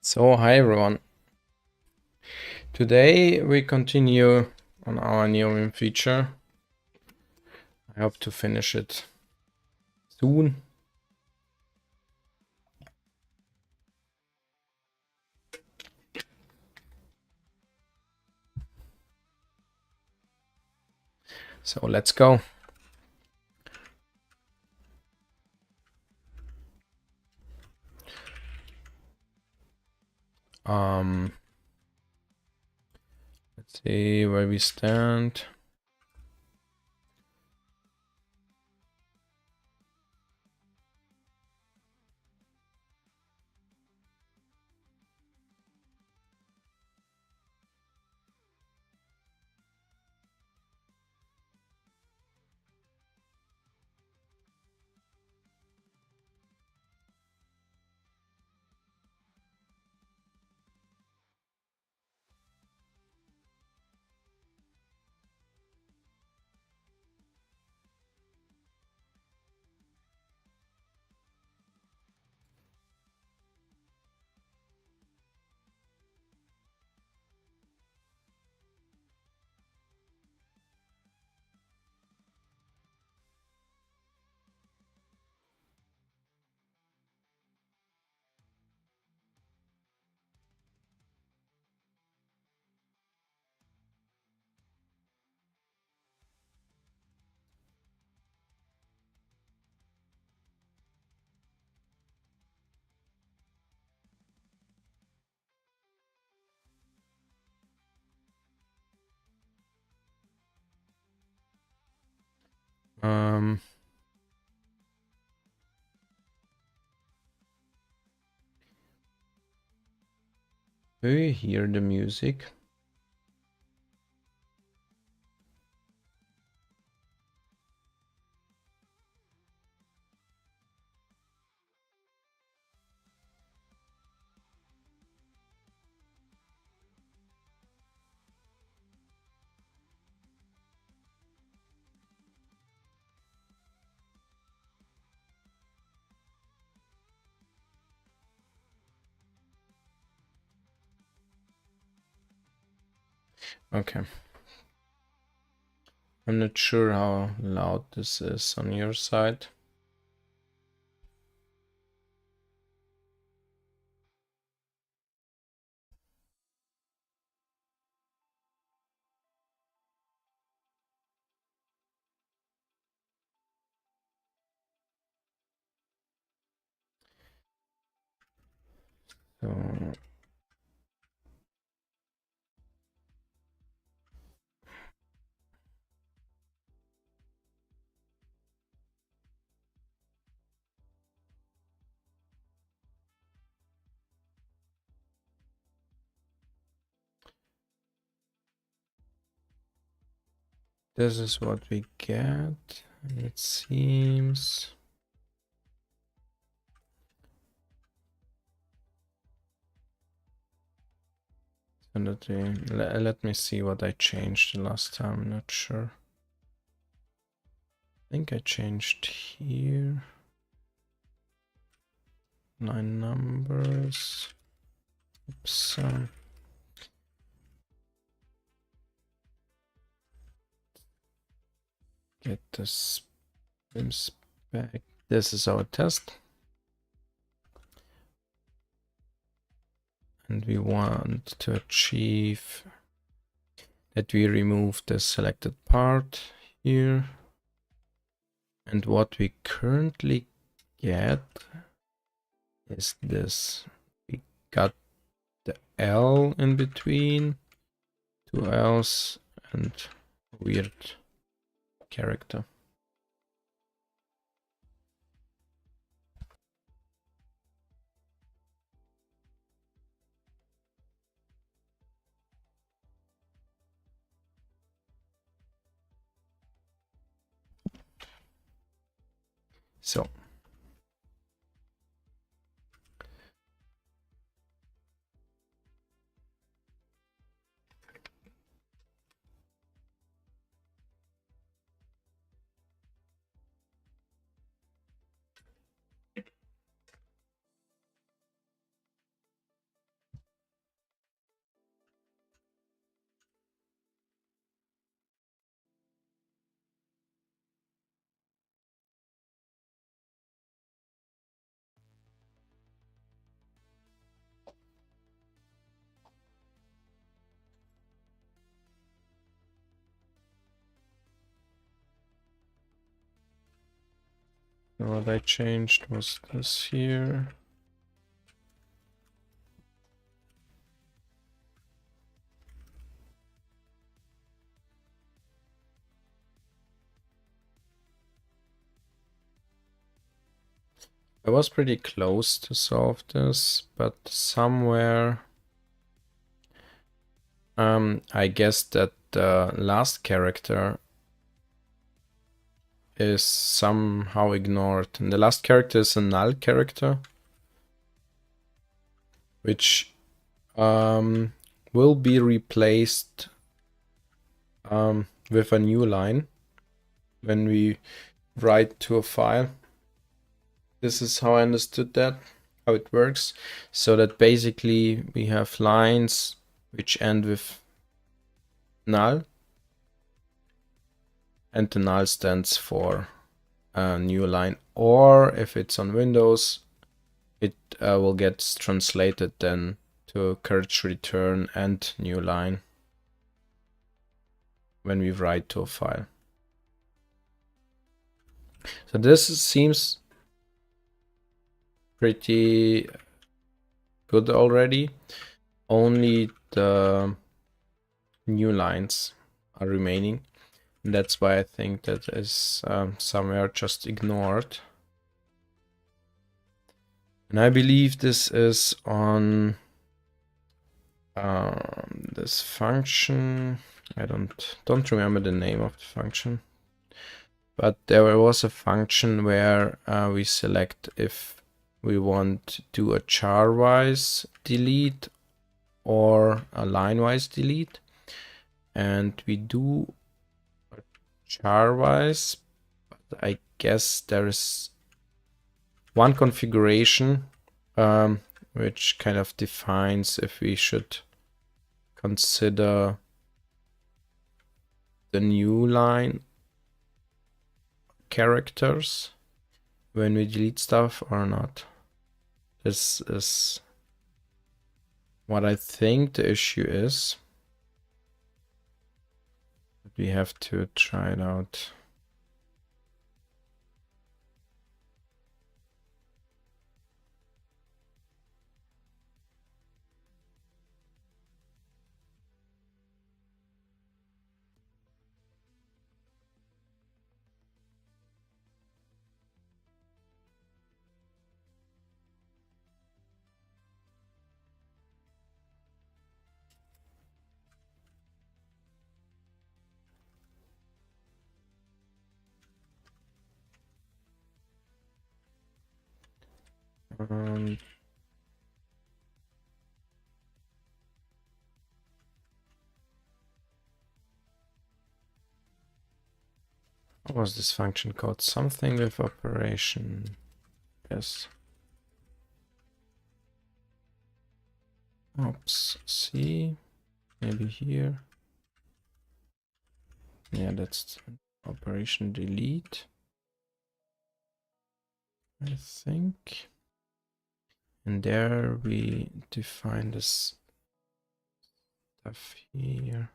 So, hi everyone. Today we continue on our neovim feature. I hope to finish it soon. So let's go. Let's see where we stand. Do you hear the music? Okay. I'm not sure how loud this is on your side. So this is what we get. It seems. Let me see what I changed the last time. I'm not sure. I think I changed here. 9 numbers. Oops. Get the spims back. This is our test. And we want to achieve that we remove the selected part here. And what we currently get is this. We got the L in between, 2 L's, and weird character. So What I changed was this here. I was pretty close to solve this, but somewhere I guess that the last character is somehow ignored. And the last character is a null character, which will be replaced with a new line when we write to a file. This is how I understood that, how it works. So that basically we have lines which end with null, and the null stands for a new line. Or if it's on Windows, it will get translated then to courage return and new line when we write to a file. So this seems pretty good already. Only the new lines are remaining. And that's why I think that is somewhere just ignored. And I believe this is on this function. I don't remember the name of the function. But there was a function where we select if we want to do a char-wise delete or a line-wise delete. And we do a char-wise, but I guess there is one configuration which kind of defines if we should consider the new line characters when we delete stuff or not. This is what I think the issue is. We have to try it out. What was this function called? Something with operation. Yes. Oops. C. Maybe here. Yeah, that's operation delete, I think. And there we define this stuff here.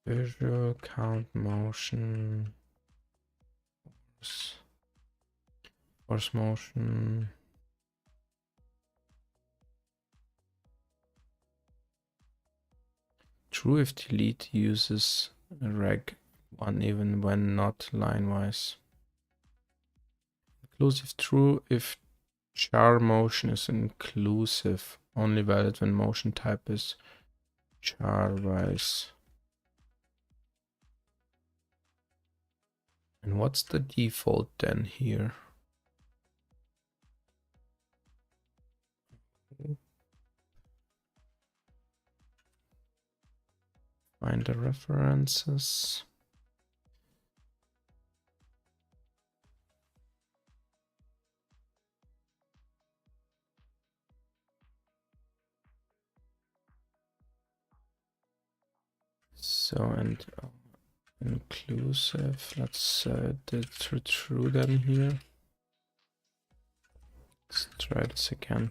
Visual, count, motion, force motion. True if delete uses reg 1 even when not line-wise. Inclusive true if char motion is inclusive. Only valid when motion type is char-wise. And what's the default then here? Find the references. So, and inclusive, let's set it to true then here. Let's try this again.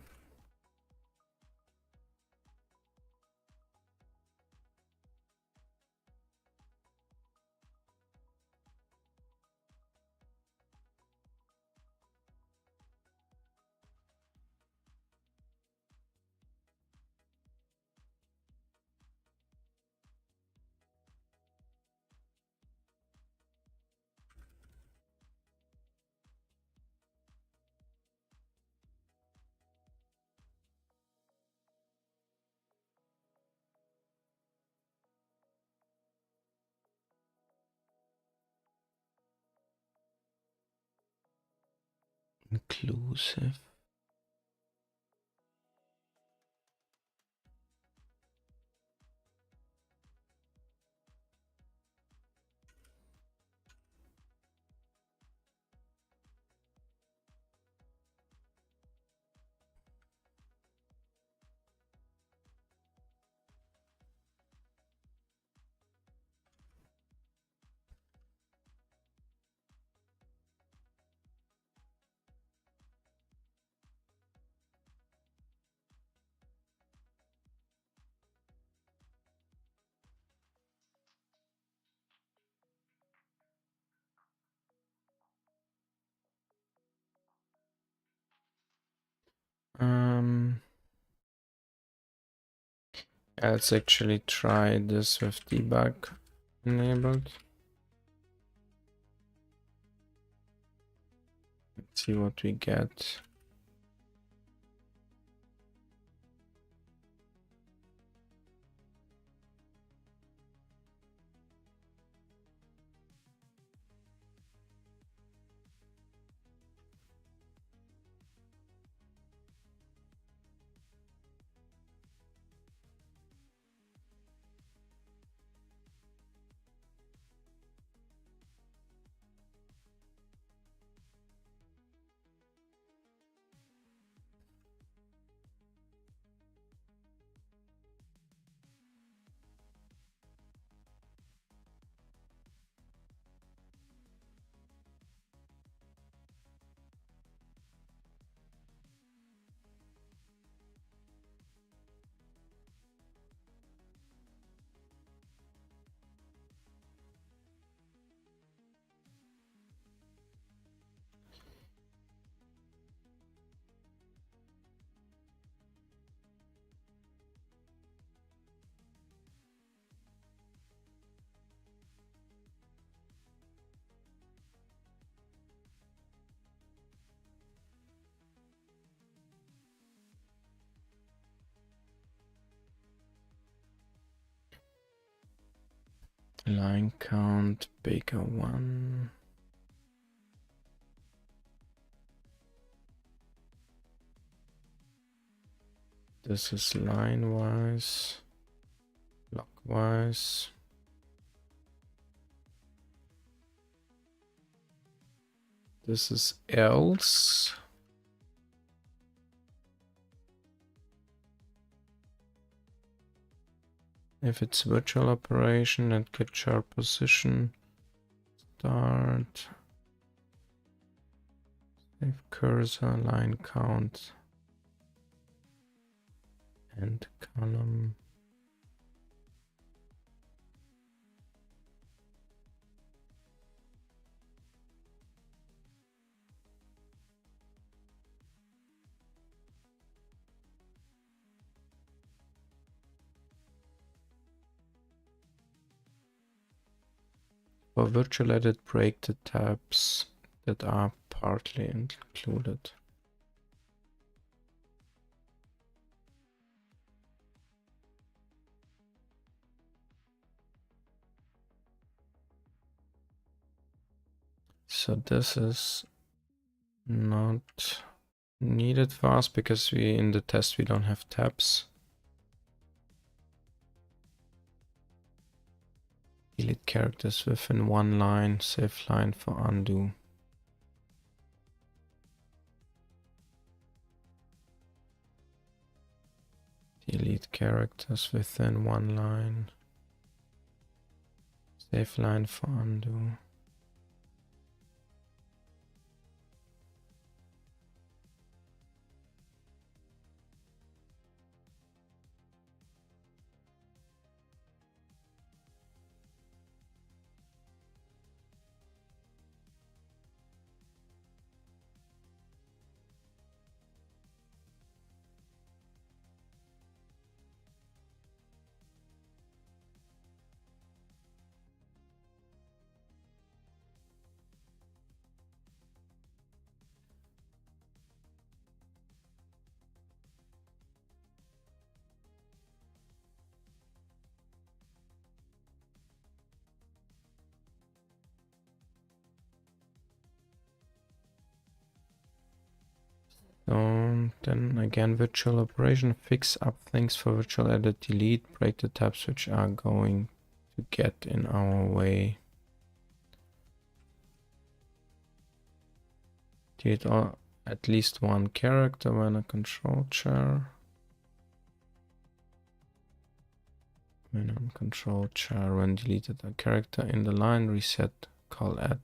Inclusive. Let's actually try this with debug enabled. Let's see what we get. Line count, Baker 1. This is line wise, block wise. This is else. If it's virtual operation and get sharp position, start, save cursor, line count, and column. For virtual edit, break the tabs that are partly included. So this is not needed for us because we in the test we don't have tabs. Delete characters within one line, save line for undo. Delete characters within one line, save line for undo. So then again, virtual operation, fix up things for virtual edit, delete, break the tabs which are going to get in our way. Delete all, at least one character when a control chair. When on control chair, when deleted a character in the line, reset, call add.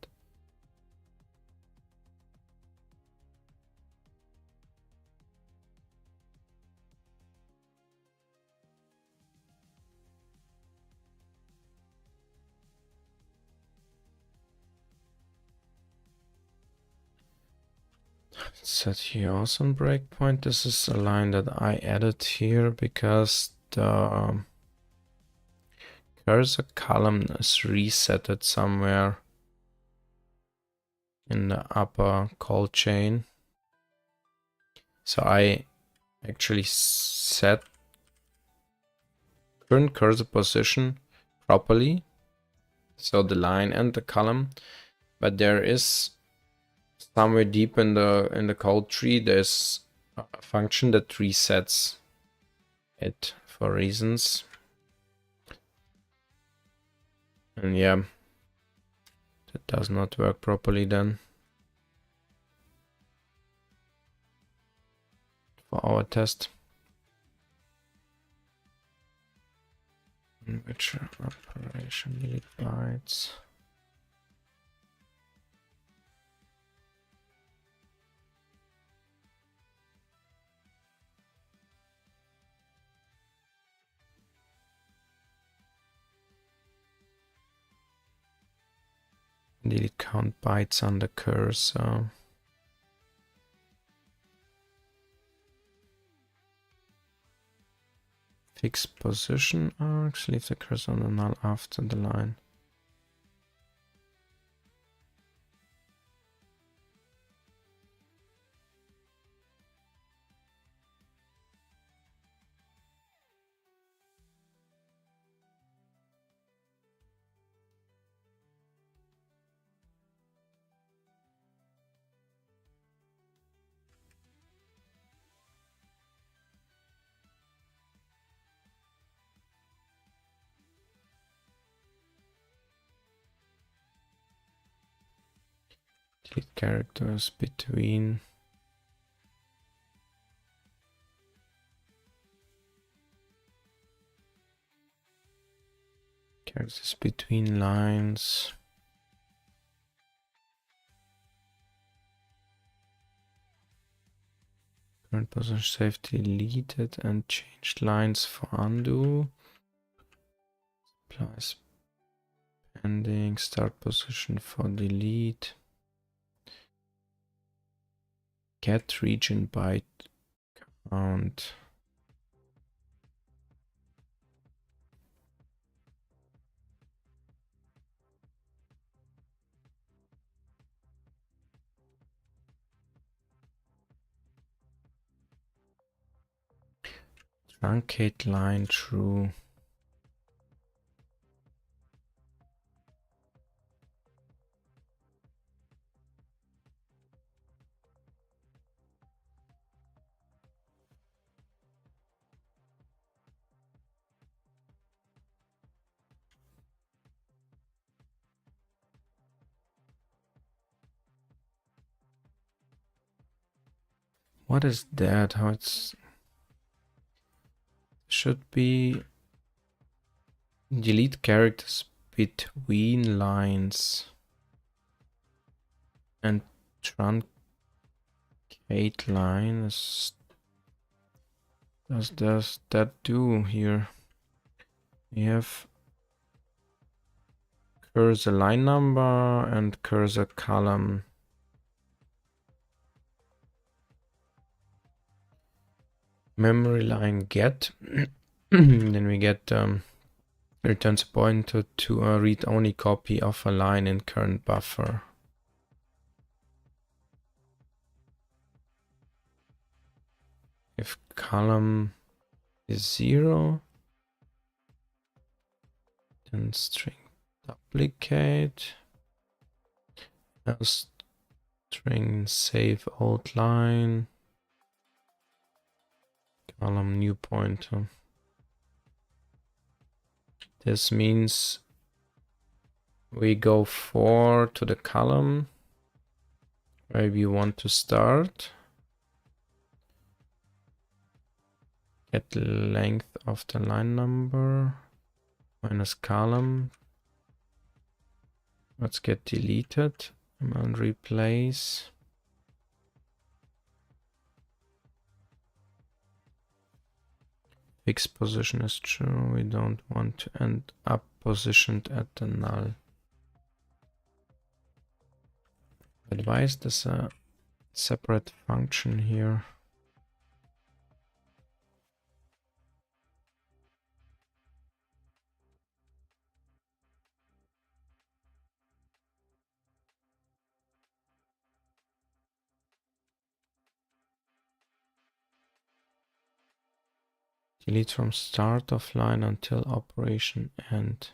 Set here also on breakpoint. This is a line that I added here because the cursor column is resetted somewhere in the upper call chain. So I actually set current cursor position properly, so the line and the column, but there is somewhere deep in the code tree, there's a function that resets it for reasons. And yeah, that does not work properly then for our test. Which operation delete bytes. Delete count bytes on the cursor. Fix position arcs, leave the cursor on the null after the line. Delete characters between. Characters between lines. Current position save deleted and changed lines for undo. Applies pending. Start position for delete. Get region byte count. Truncate line true. What is that? How it's should be delete characters between lines and truncate lines. Does that do here? We have cursor line number and cursor column. Memory line get. Then we get returns a pointer to a read-only copy of a line in current buffer. If column is 0, then string duplicate. Now string save old line. column new pointer. This means we go 4 to the column where we want to start. Get the length of the line number minus column. Let's get deleted and replace. Fixed position is true. We don't want to end up positioned at the null. But why is this a separate function here? Delete from start of line until operation end.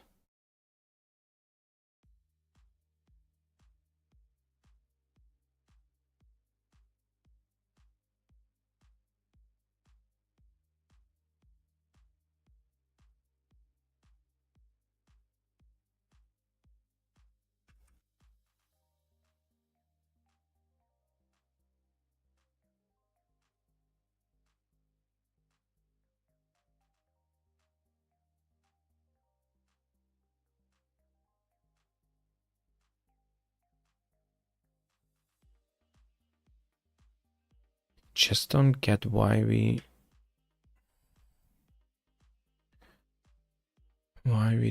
Just don't get why we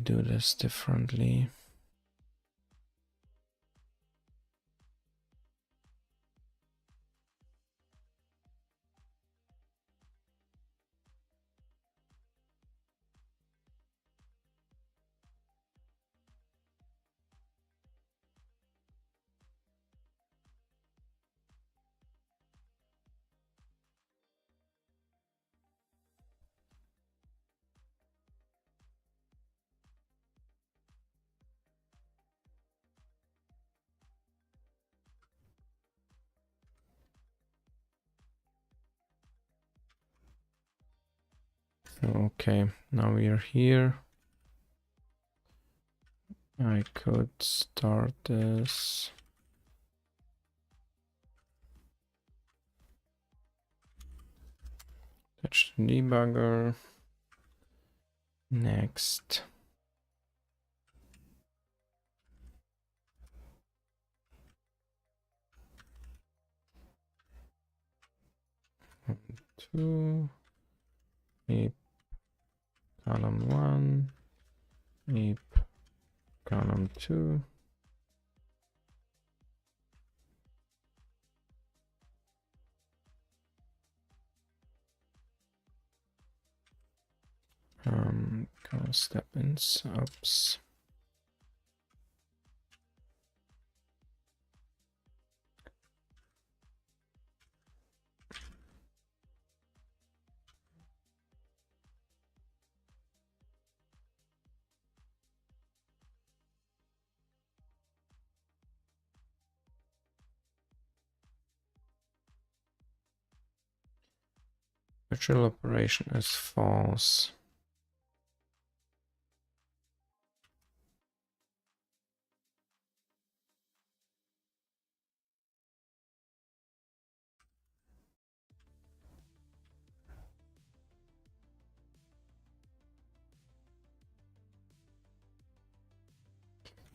do this differently. Okay, now we are here. I could start this. Touch the debugger. Next. Two. Ape column 1. Ape column 2. Go step in subs. Virtual operation is false.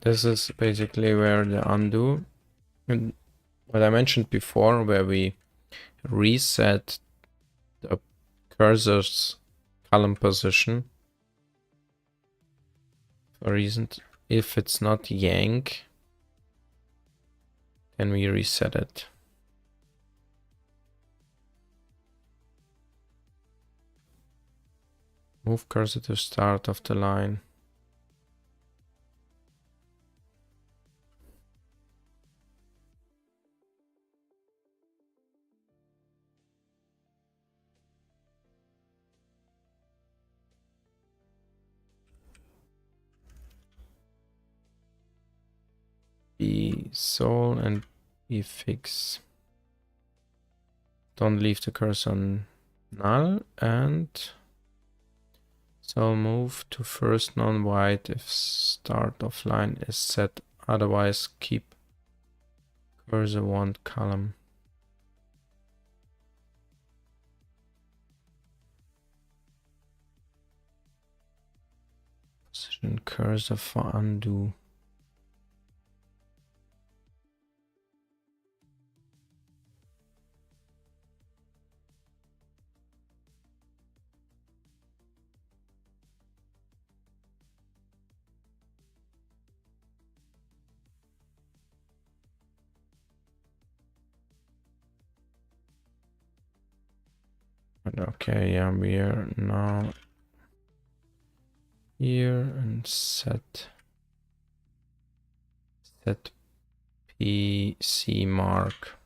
This is basically where the undo, and what I mentioned before, where we reset the cursor's column position for a reason. If it's not yank, then we reset it. Move cursor to start of the line. Be sol and be fix. Don't leave the cursor on null, and so move to first non-white if start of line is set, otherwise keep cursor one column. Position cursor for undo. Okay, yeah, we are now here and set PC mark.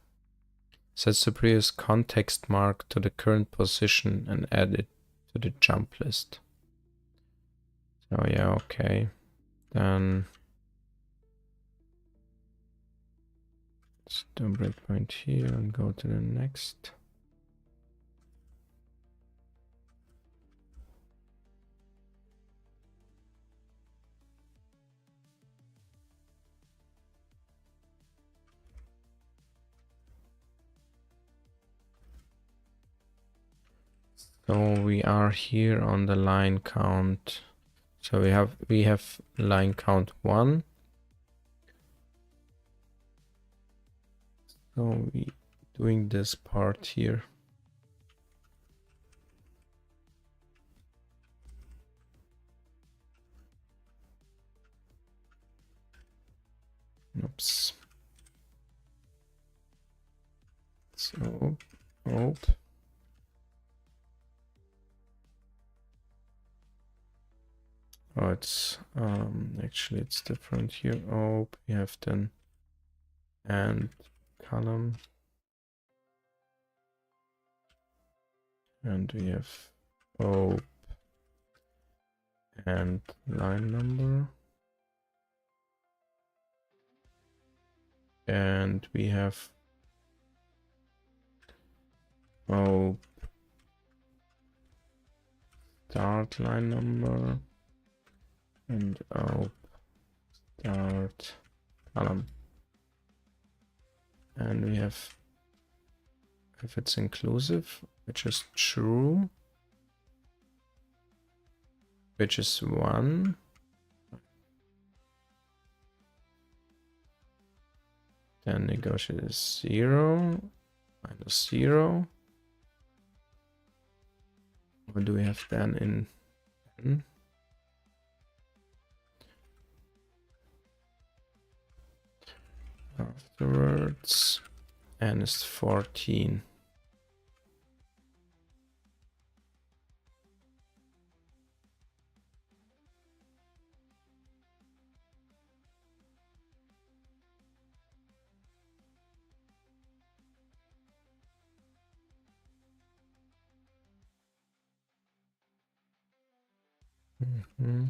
Set the previous context mark to the current position and add it to the jump list. So yeah, okay. Then let's do a breakpoint here and go to the next. So we are here on the line count. So we have line count 1. So we doing this part here. Oops. So oh. Oh, it's actually it's different here. Oh, we have then and column, and we have oh and line number, and we have oh start line number and oh start column, and we have if it's inclusive, which is true, which is 1. Then negotiate is 0 minus 0. What do we have then in n? Afterwards, n is 14. Mm-hmm.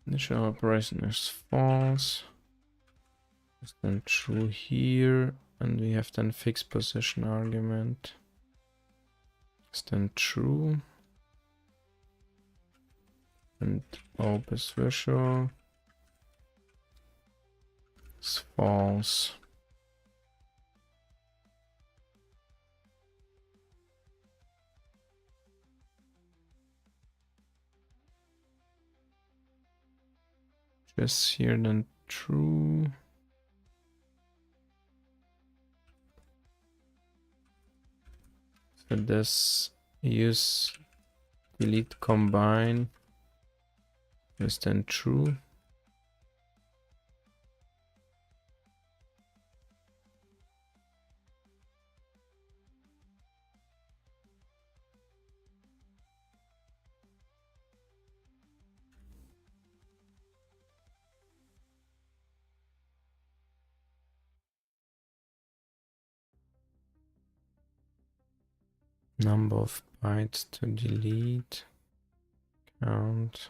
Initial operation is false. Is then true here, and we have then fixed position argument. Is then true. And op is visual. It's false. Just here then true. So this use delete combine is then true. Number of bytes to delete. Count.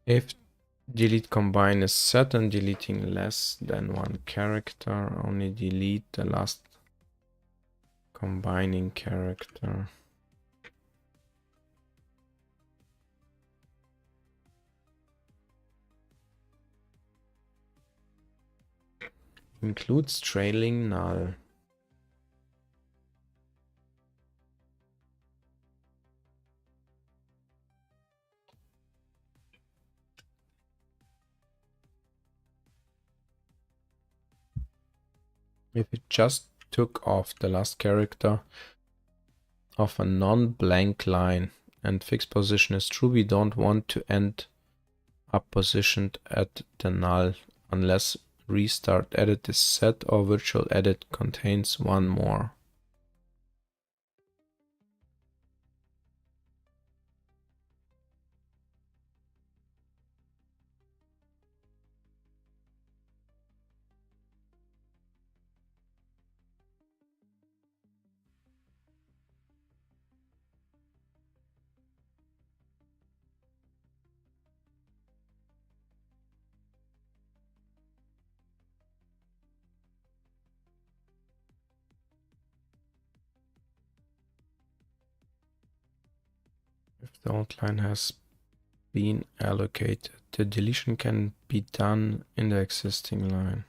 If delete combine is set and deleting less than one character, only delete the last combining character. Includes trailing null. If it just took off the last character of a non-blank line and fixed position is true, we don't want to end up positioned at the null unless restart edit is set or virtual edit contains one more. If the outline has been allocated, the deletion can be done in the existing line.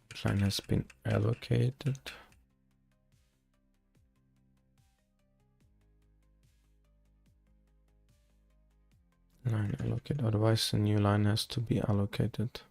The line has been allocated. Line allocate, otherwise the new line has to be allocated.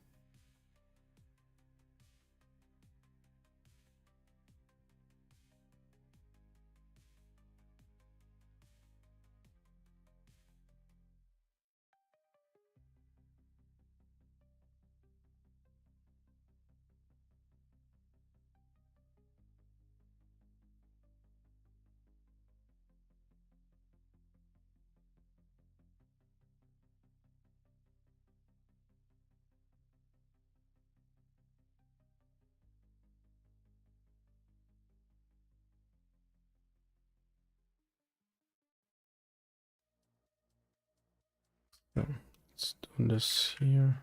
So let's do this here.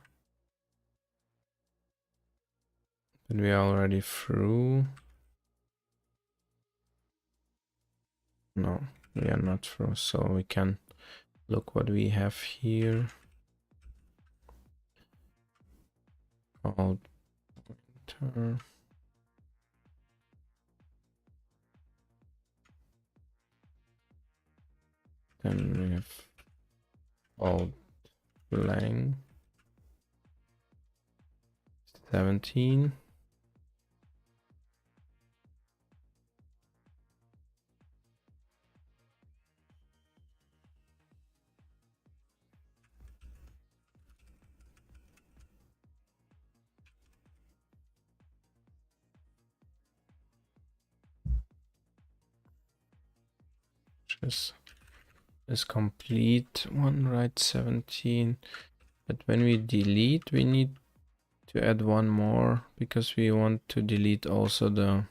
And we are already through. No, we are not through, so we can look what we have here. Called pointer. Then we have called blank 17. Which is complete. One write 17. But when we delete, we need to add one more because we want to delete also the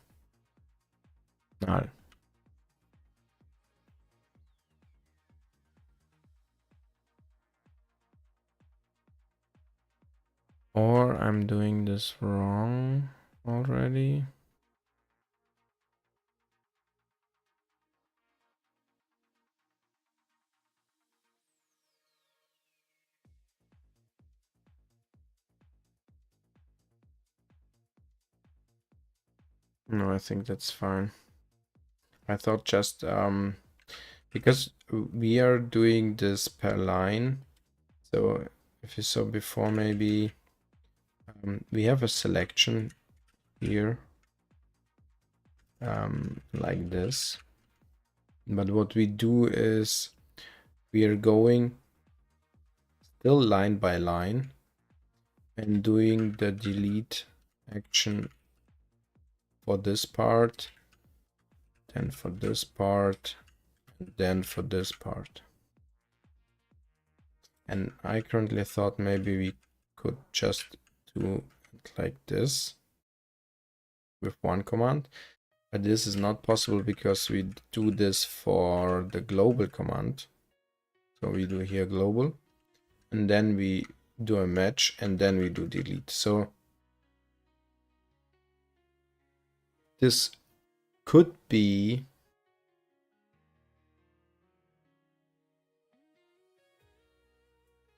null. Or I'm doing this wrong already. No, I think that's fine. I thought just because we are doing this per line. So if you saw before, maybe we have a selection here like this. But what we do is we are going still line by line and doing the delete action for this part, then for this part, and then for this part. And I currently thought maybe we could just do it like this with one command, but this is not possible because we do this for the global command. So we do here global, and then we do a match, and then we do delete. So this could be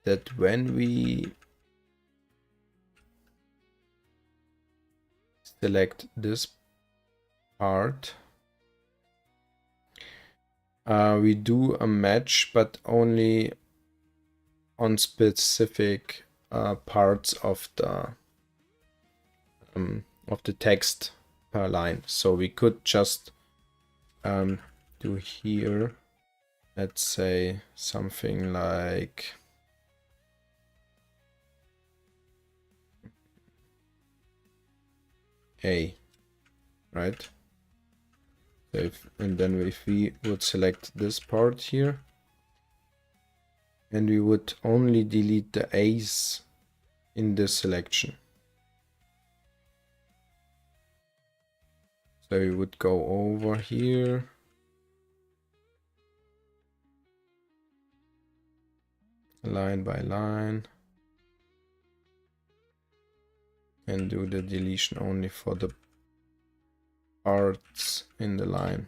that when we select this part, we do a match, but only on specific parts of the text per line. So we could just do here, let's say something like A, right? So and then if we would select this part here, and we would only delete the A's in this selection. So we would go over here, line by line, and do the deletion only for the parts in the line.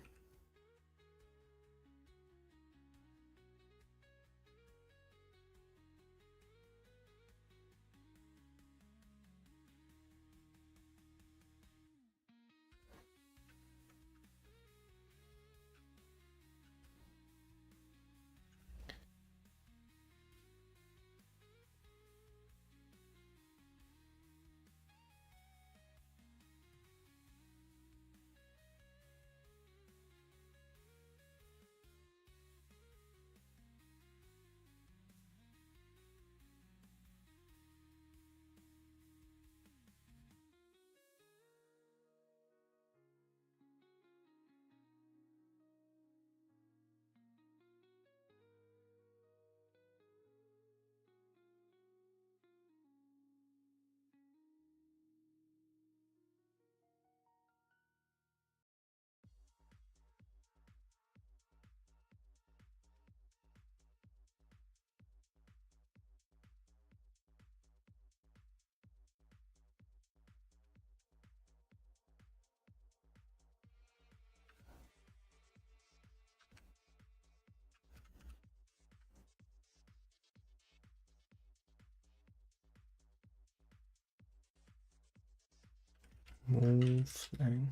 Move line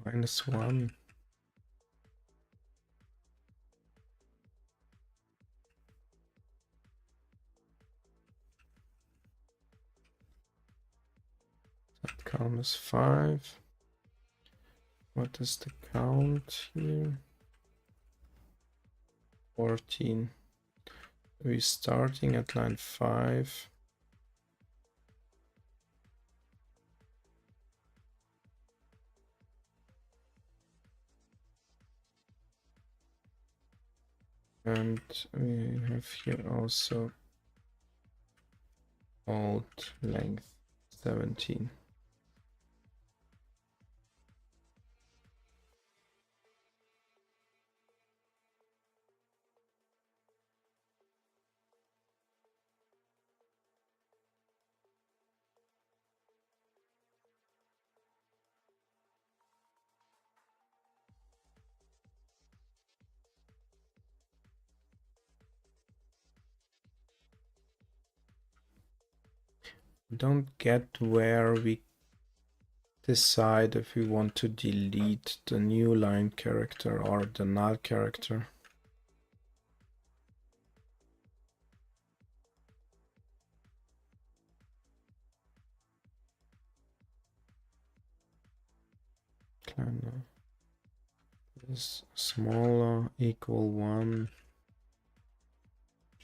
-1. That count is 5. What is the count here? 14. We're starting at line 5. And we have here also alt length 17. Don't get where we decide if we want to delete the new line character or the null character. Kleiner is smaller equal 1.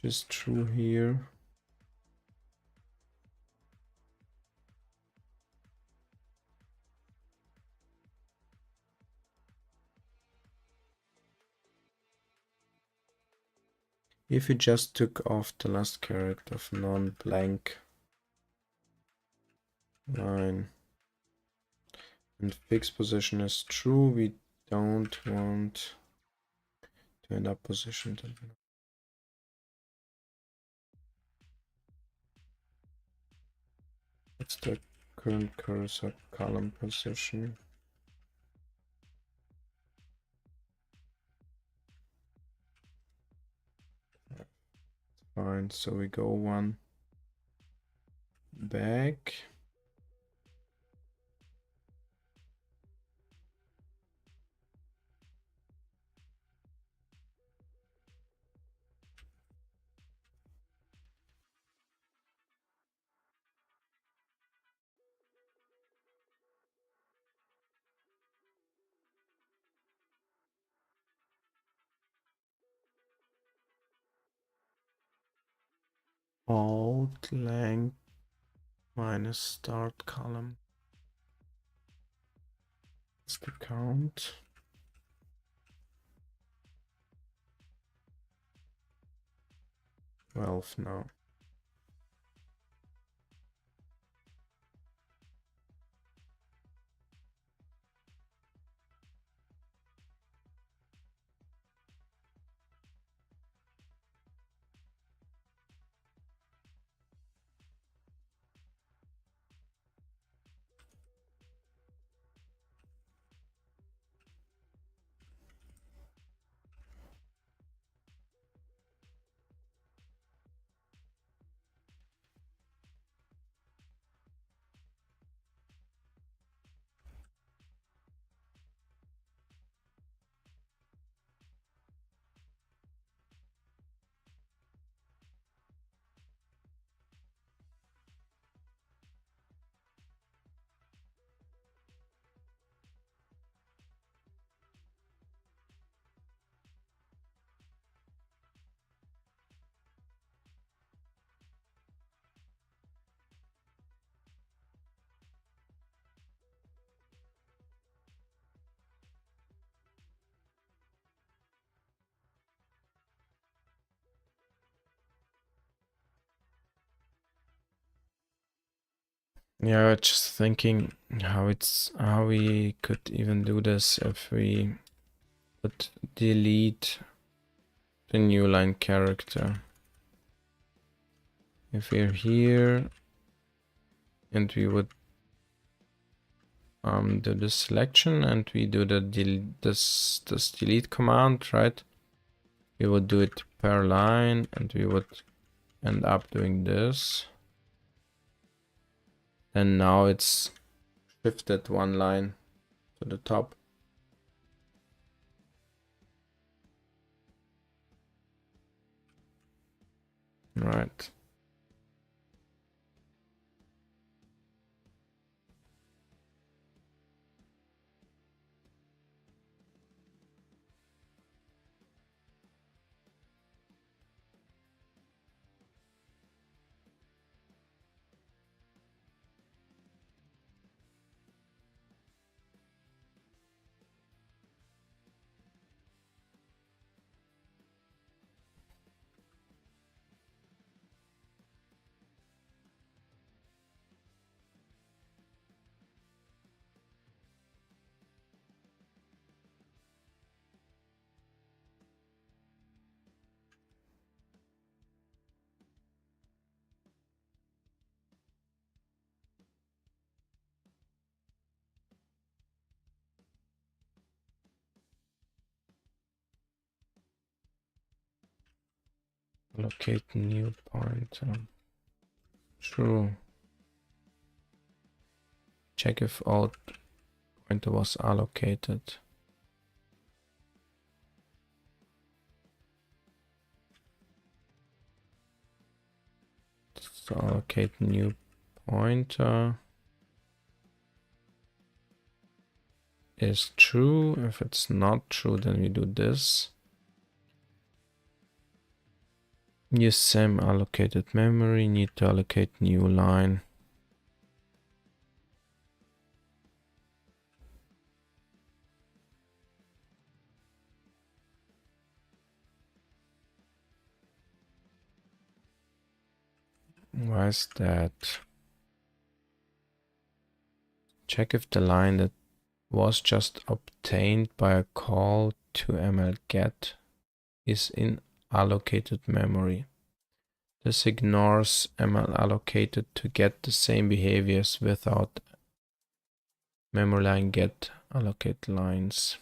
which is true here. If we just took off the last character of non-blank line and fixed position is true, we don't want to end up positioned. What's the current cursor column position? Fine, so we go one back. Alt length minus start column. What's the count? 12 now. Yeah, just thinking how we could even do this if we would delete the new line character. If we're here and we would do the selection and we do the this delete command, right? We would do it per line and we would end up doing this. And now it's shifted one line to the top. Right. Allocate new pointer. True. Check if all pointer was allocated. So allocate new pointer is true. If it's not true, then we do this. use same allocated memory, need to allocate new line. Why is that? Check if the line that was just obtained by a call to mlget is in allocated memory. This ignores ml allocated to get the same behaviors without memory line get allocate lines.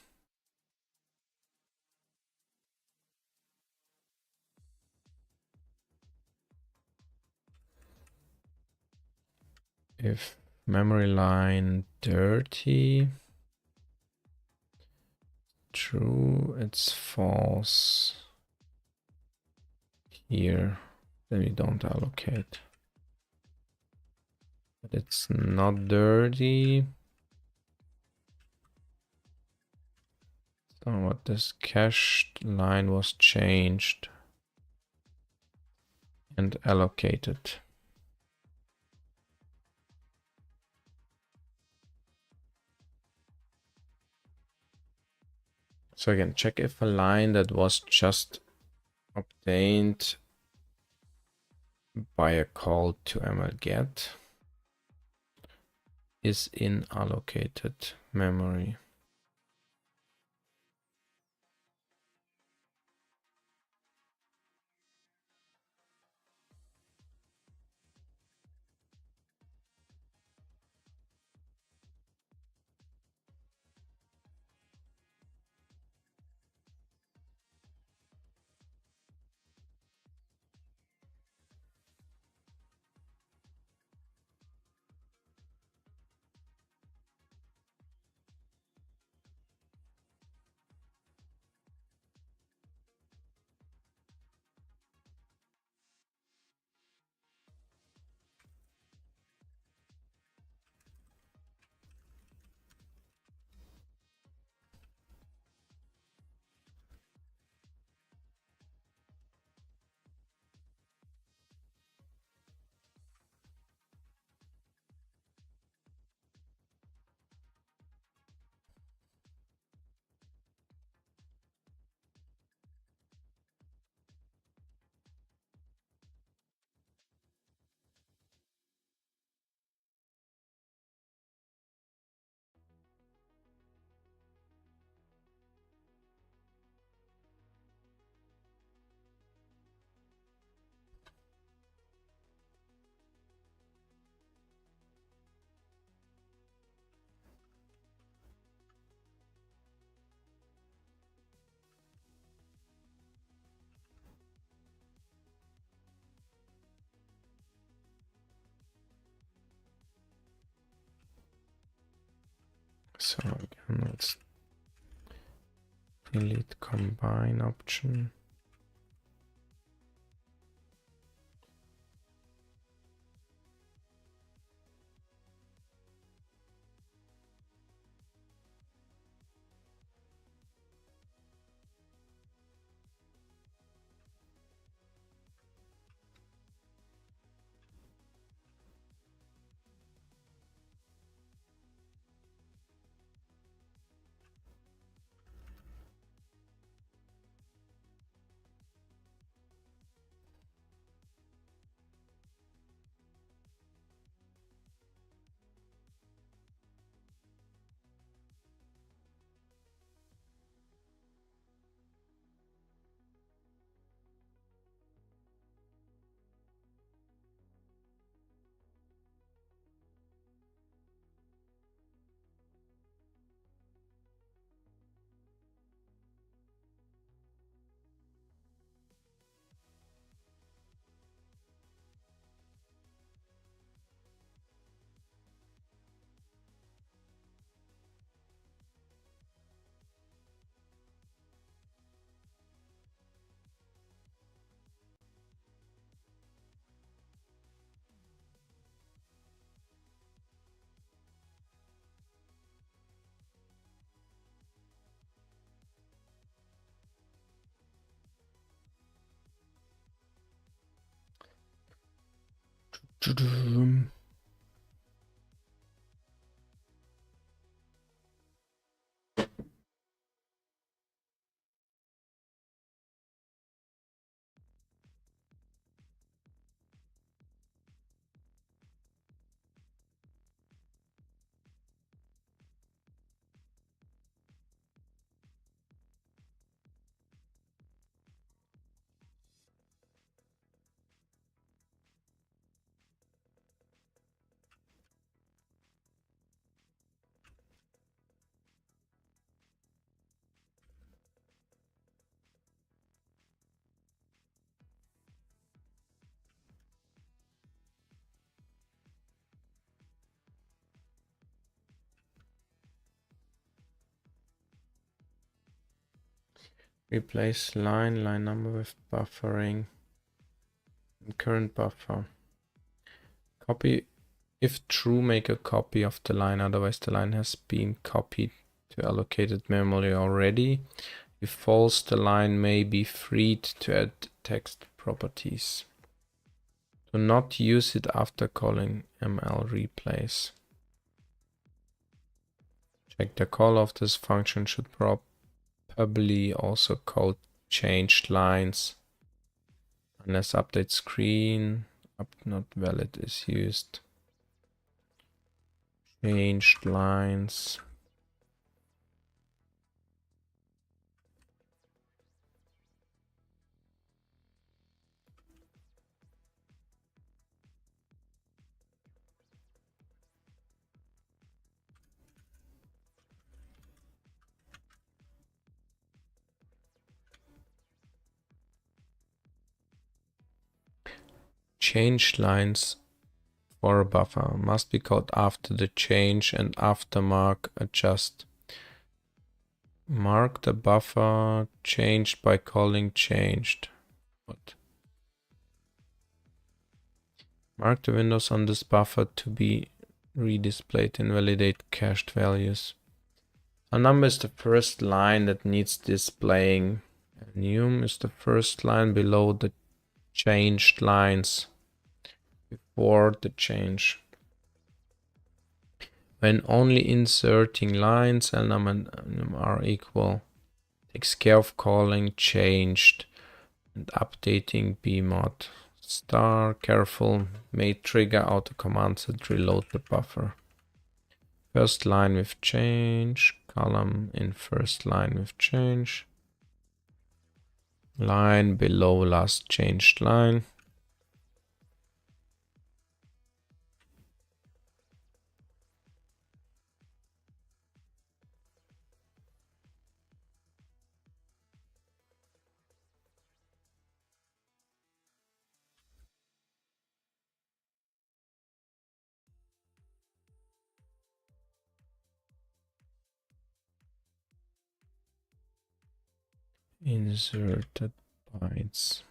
If memory line dirty, true, it's false. Here, then we don't allocate. But it's not dirty. So what this cached line was changed and allocated. So again, check if a line that was just obtained by a call to mlget is in allocated memory. So again, let's delete combine option. Replace line number with buffering. Current buffer. Copy. If true, make a copy of the line, otherwise the line has been copied to allocated memory already. If false, the line may be freed to add text properties. Do not use it after calling ml replace. Check the call of this function should probably also call changed lines. Unless update screen not valid is used. Changed lines. Changed lines for a buffer must be called after the change and after mark adjust. Mark the buffer changed by calling changed. What? Mark the windows on this buffer to be redisplayed. Invalidate cached values. A number is the first line that needs displaying. Neovim is the first line below the changed lines. Before the change. When only inserting lines, L-num and num are equal. Takes care of calling changed and updating bmod. Star careful may trigger auto commands that reload the buffer. First line with change, column in first line with change. Line below last changed line. Inserted bytes.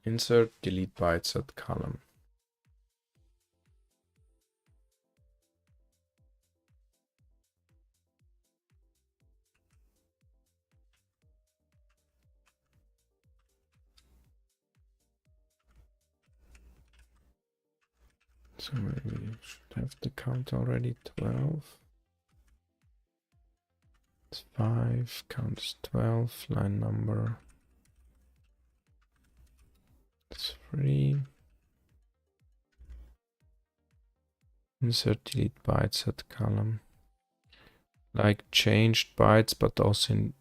Insert delete bytes at column. So we should have the count already 12. It's 5, count is 12, line number is 3. Insert delete bytes at column. Like changed bytes, but also in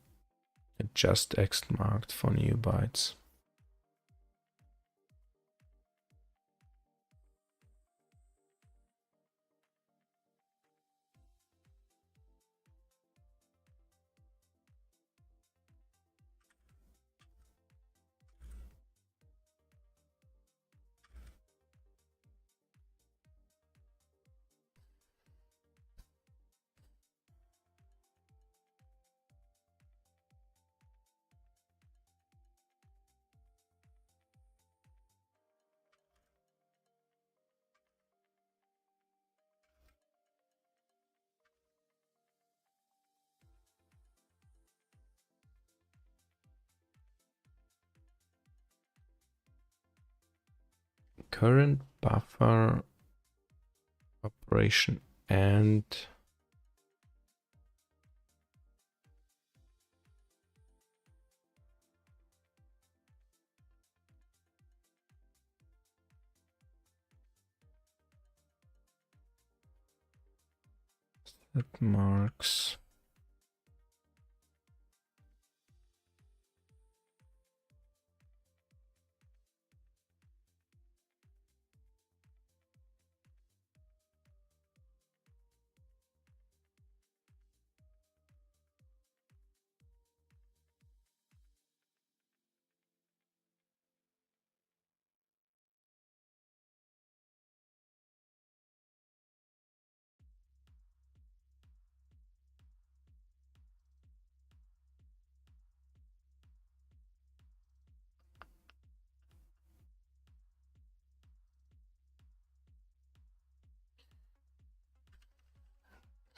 adjust X marked for new bytes. current buffer operation and set marks.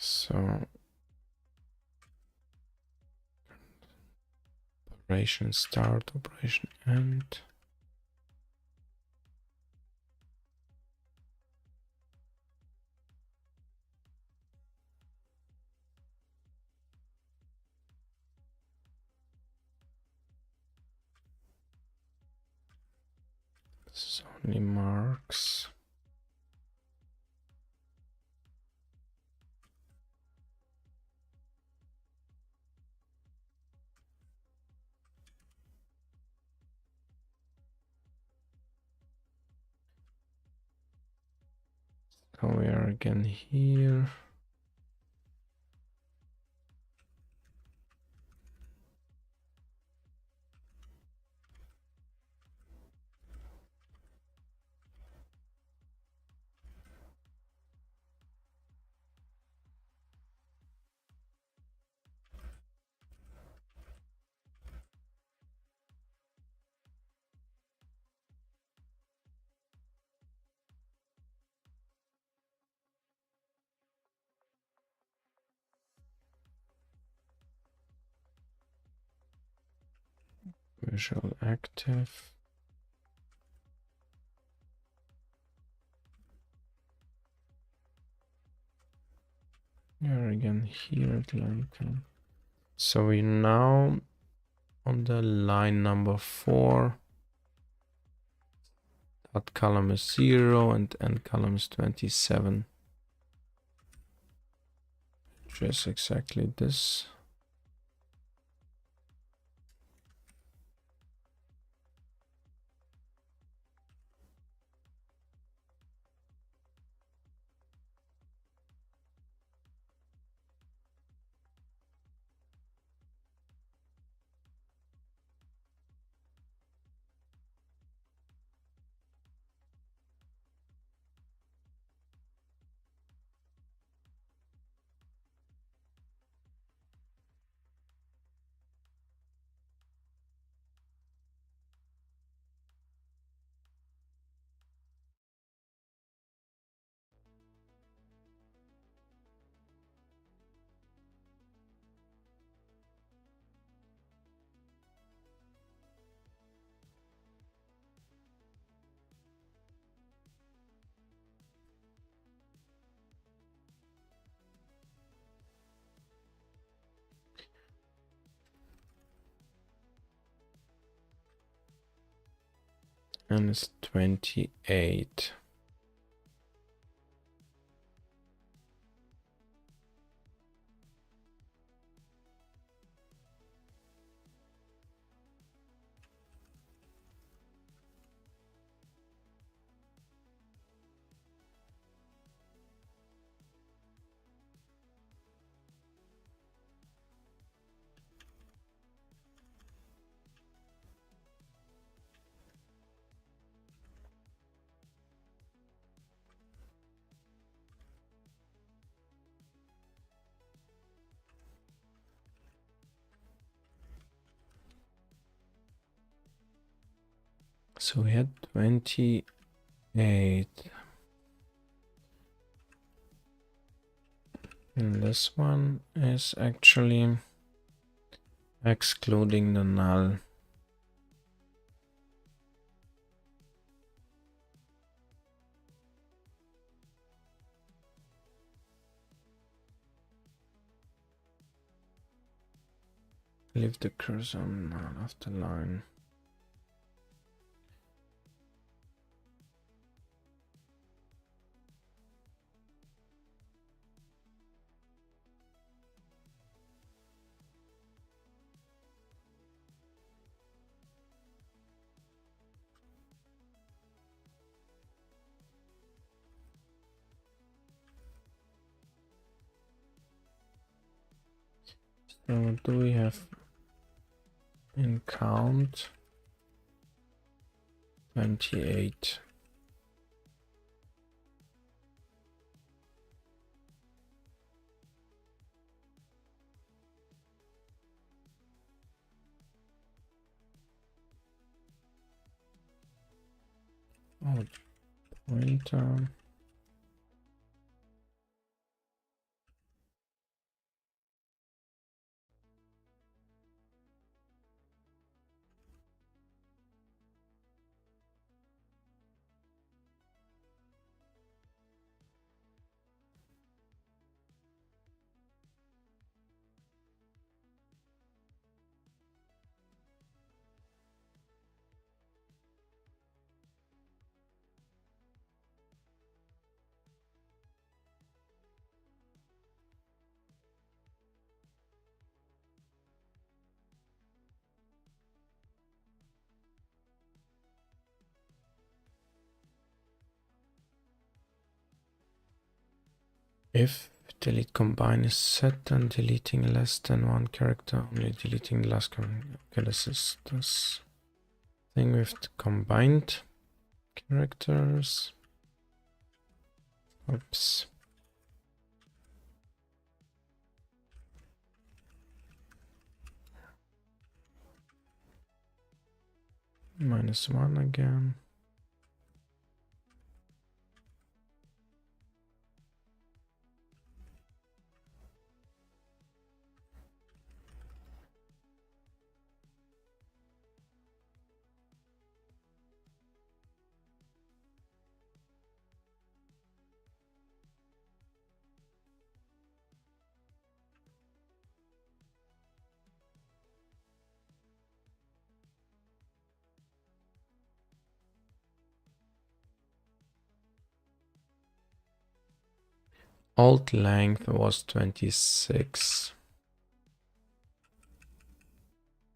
So operation start, operation end. This is only marks. So we are again here. Visual active. Here again here at line 10. So we now on the line number 4. Dot column is 0 and end column is 27. Which is exactly this. And it's 28. So we had 28. And this one is actually excluding the null. leave the cursor on none of the line. So what do we have in count? 28. Oh, pointer. If delete combine is set, then deleting less than one character, only deleting the last character. Okay, this is this thing with the combined characters. Oops. -1 again. Alt length was 26.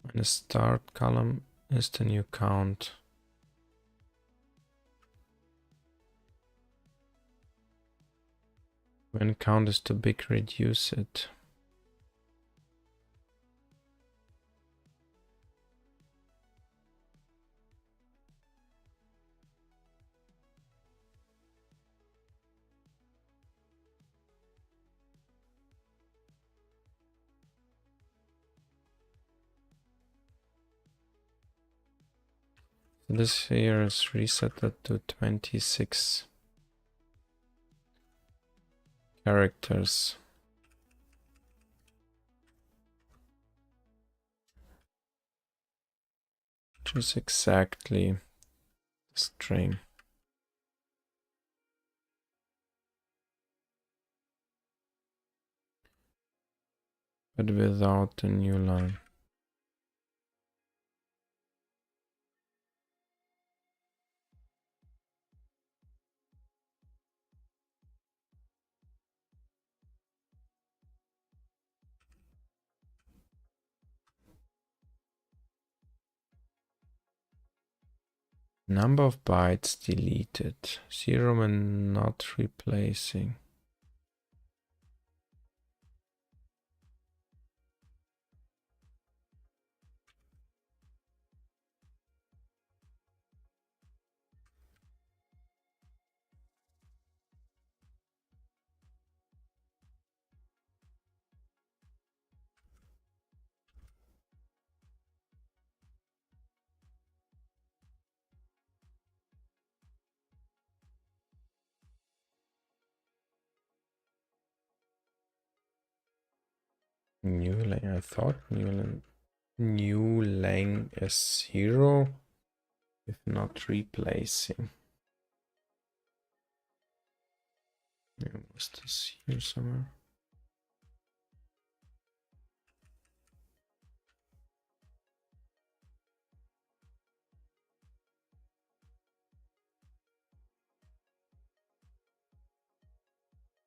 And the start column is the new count. When count is too big, reduce it. This here is reset to 26 characters. Which is exactly the string. But without the new line. Number of bytes deleted. 0 when not replacing. New lang. I thought new lang is 0 if not replacing. Was this here somewhere?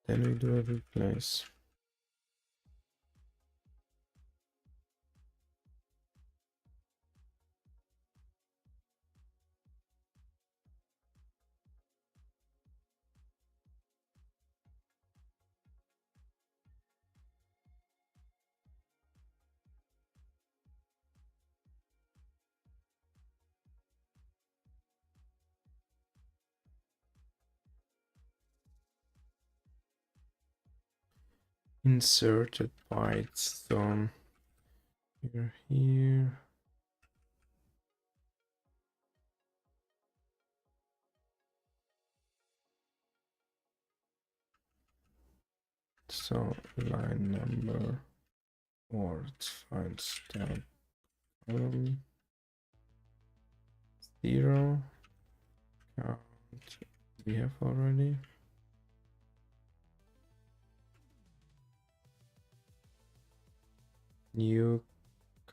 Then we do a replace. Inserted bytes. So here. So line number, or it's fine, start column 0. Count we have already. New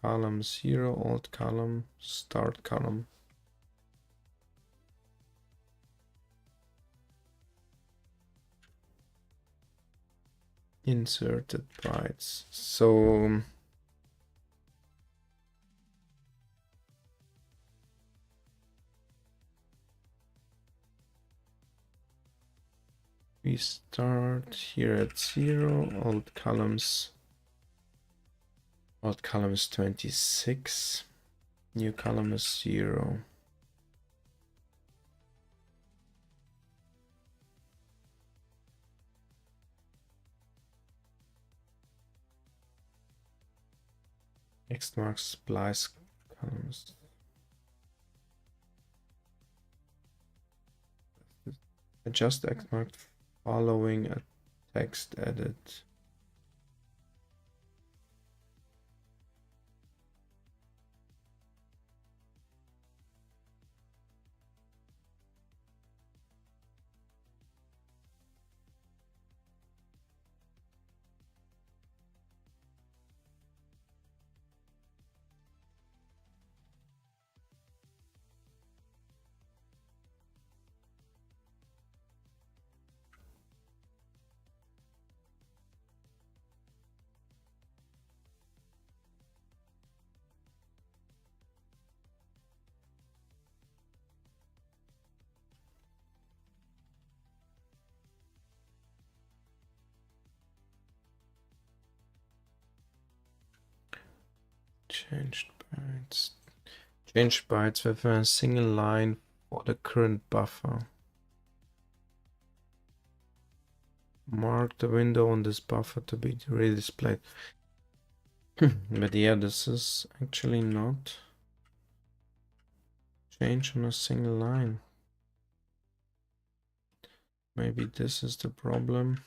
column 0, old column, start column. Inserted bytes. So we start here at 0, old column is 26, new column is 0. X marks splice columns. Adjust X mark following a text edit. Changed bytes. Changed bytes with a single line for the current buffer. Mark the window on this buffer to be redisplayed. But yeah, this is actually not change on a single line. Maybe this is the problem.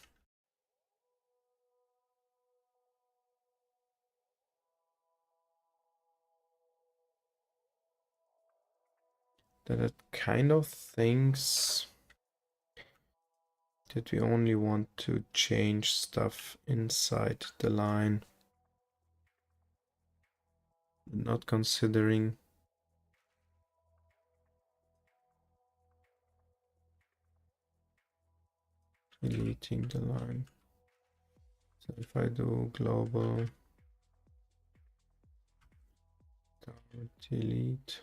That it kind of thinks that we only want to change stuff inside the line, not considering deleting the line. So if I do global delete,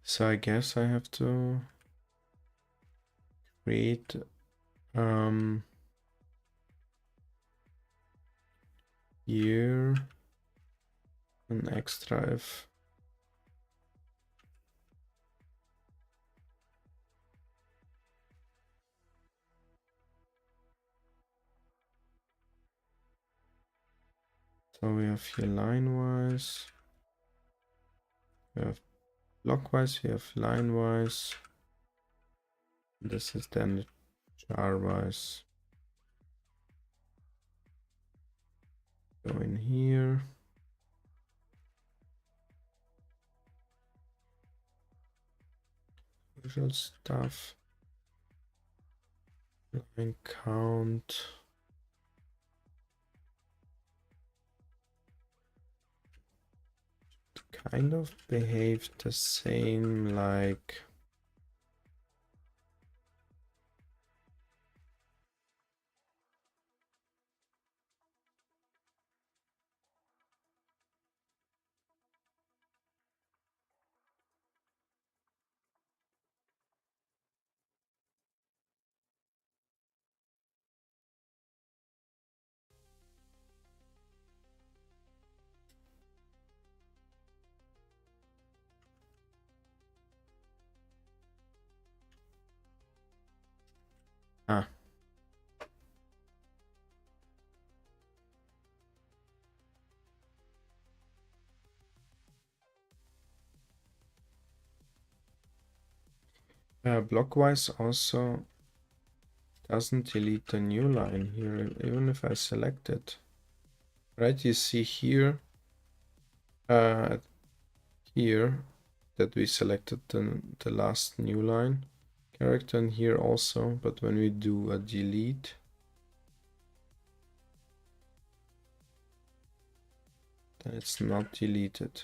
so I guess I have to create here an extra if so we have here line wise, we have blockwise, we have line-wise. This is then jar-wise. Go in here. Usual stuff. Line count. Kind of behave the same like blockwise also doesn't delete the new line here, even if I select it. Right, you see here, here that we selected the last new line character, and here also, but when we do a delete, then it's not deleted.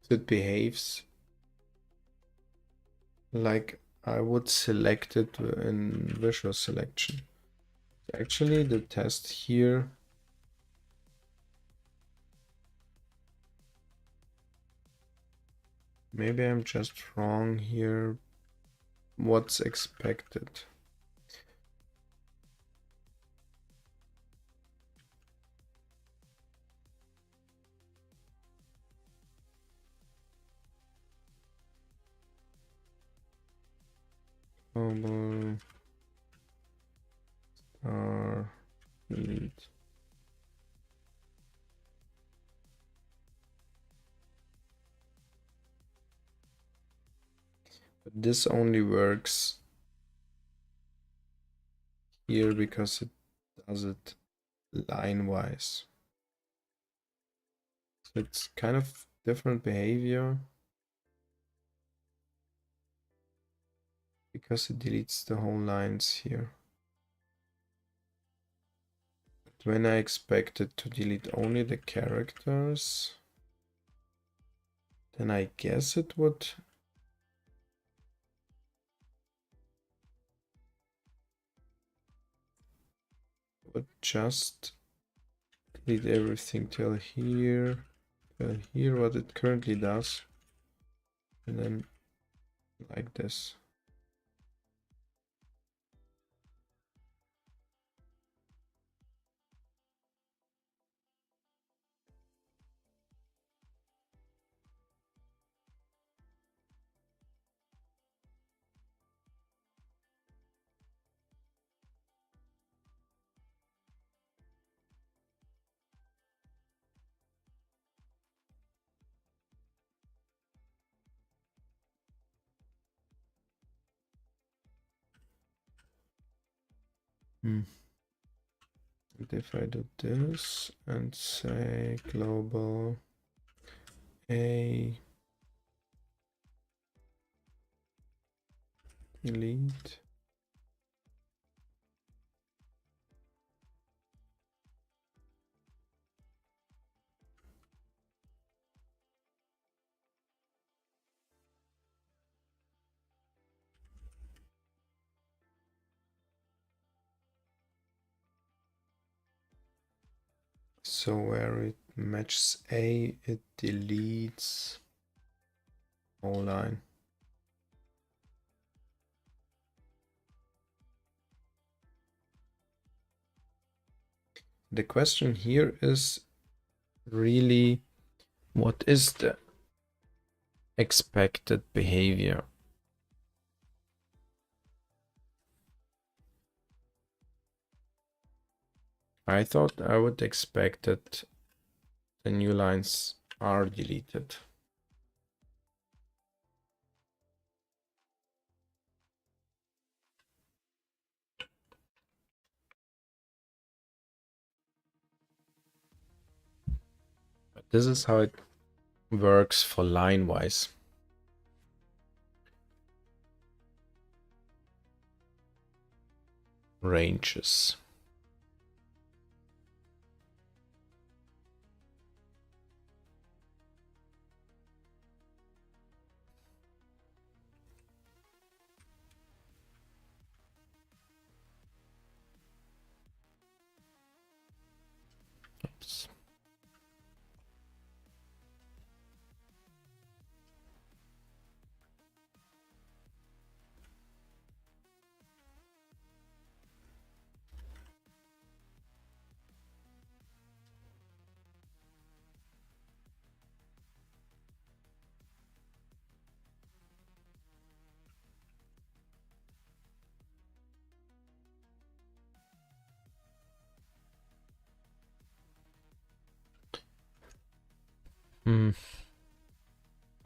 It behaves like I would select it in visual selection. Actually, the test here maybe I'm just wrong here. What's expected? Global delete. But this only works here because it does it line-wise. So it's kind of different behavior because it deletes the whole lines here. But when I expect it to delete only the characters, then I guess it would just delete everything till here, what it currently does, and then like this. And if I do this and say global a delete, so where it matches a, it deletes whole line. the question here is really, what is the expected behavior? I thought I would expect that the new lines are deleted. But this is how it works for line-wise. Ranges. Oops.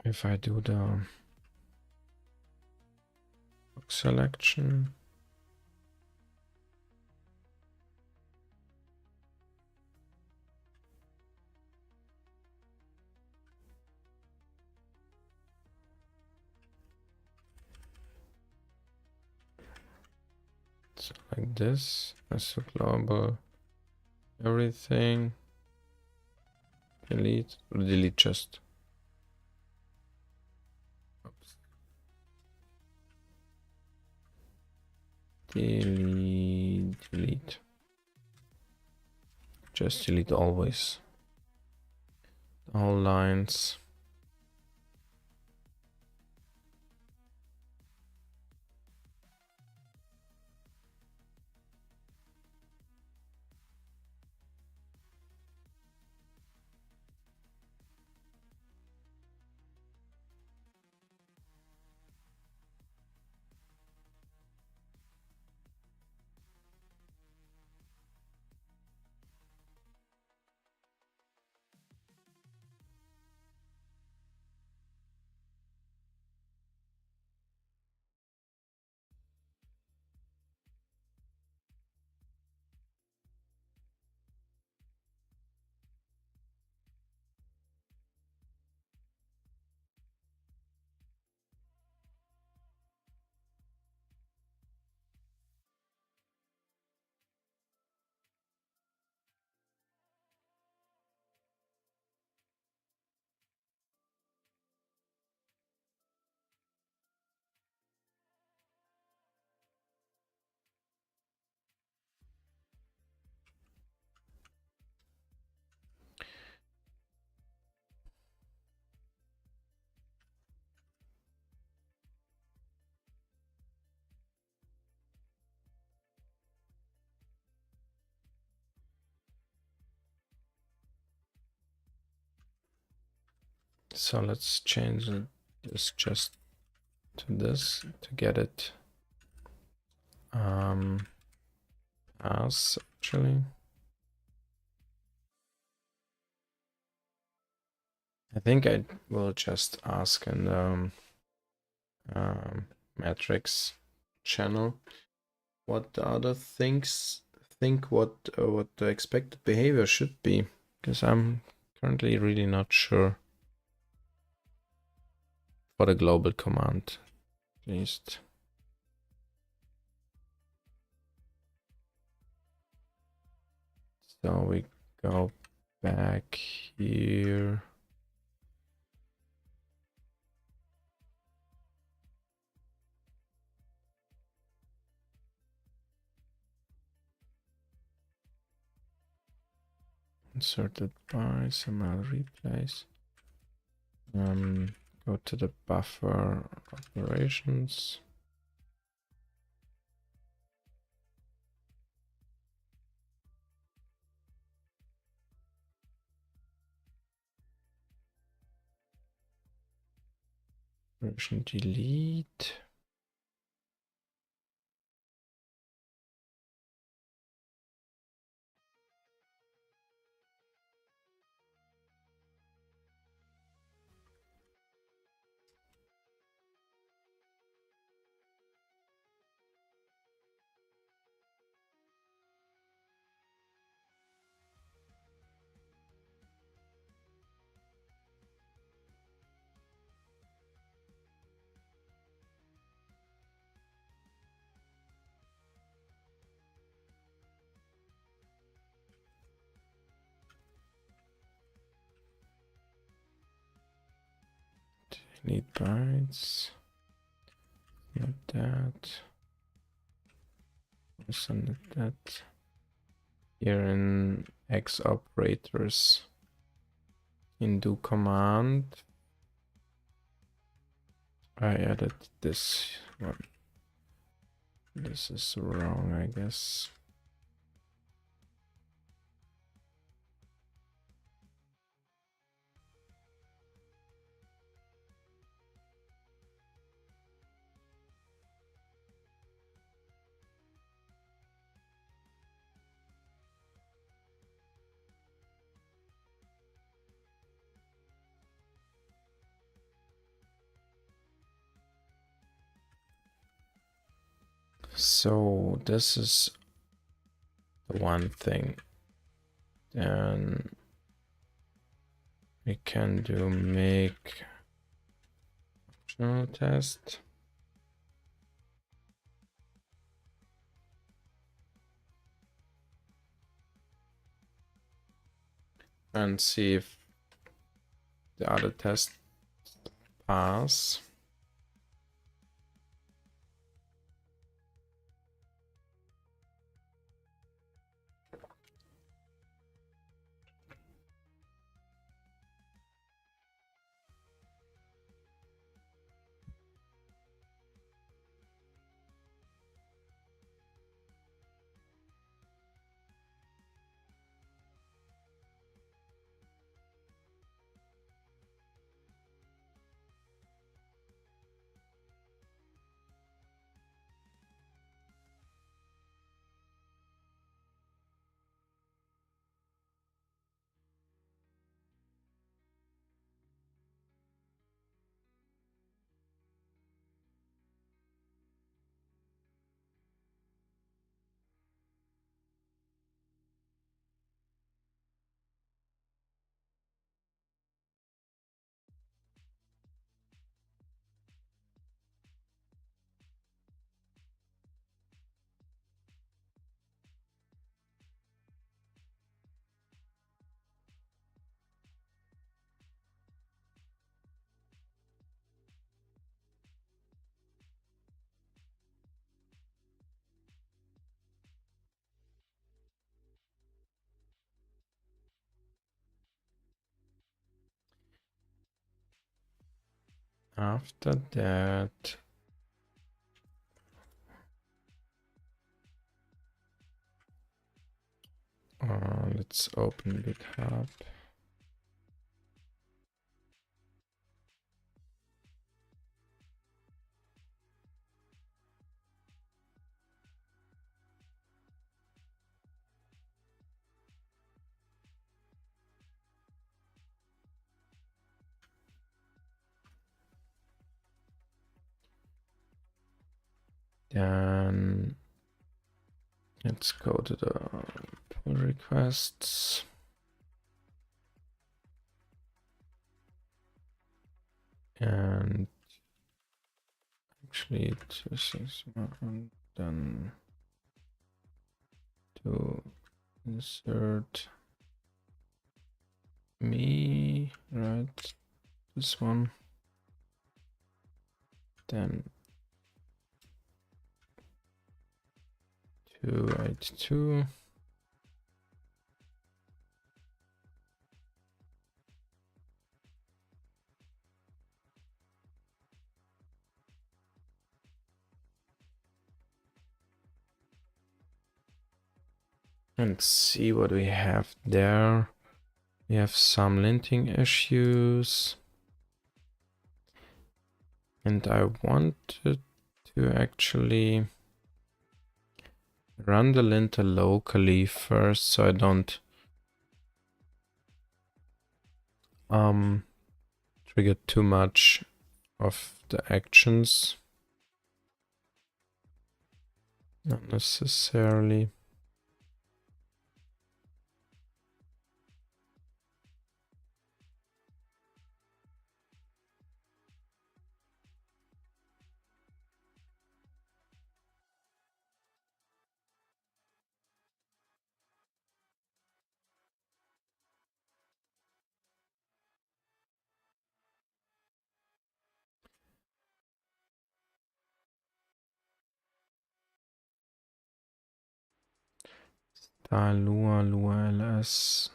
If I do the book selection, so like this, as a global everything, delete, or delete just. Oops. Delete. Just delete always. All lines. So let's change this just to this to get it as actually. I think I will just ask in the metrics channel what the other things think what the expected behavior should be, because I'm currently really not sure for the global command at least. So we go back here. Inserted by SML replace. Go to the buffer operations. version delete. Delete bytes. Not that. Also not that. Here in X operators in do command, I added this one. This is wrong, I guess. So this is the one thing. Then we can do make functional test. And see if the other test pass. After that, let's open GitHub. Then let's go to the pull requests. And actually this is one, then to insert me, right? This one. Then 282. And see what we have there. We have some linting issues. And I wanted to actually run the linter locally first, so I don't trigger too much of the actions unnecessarily. Lua ls.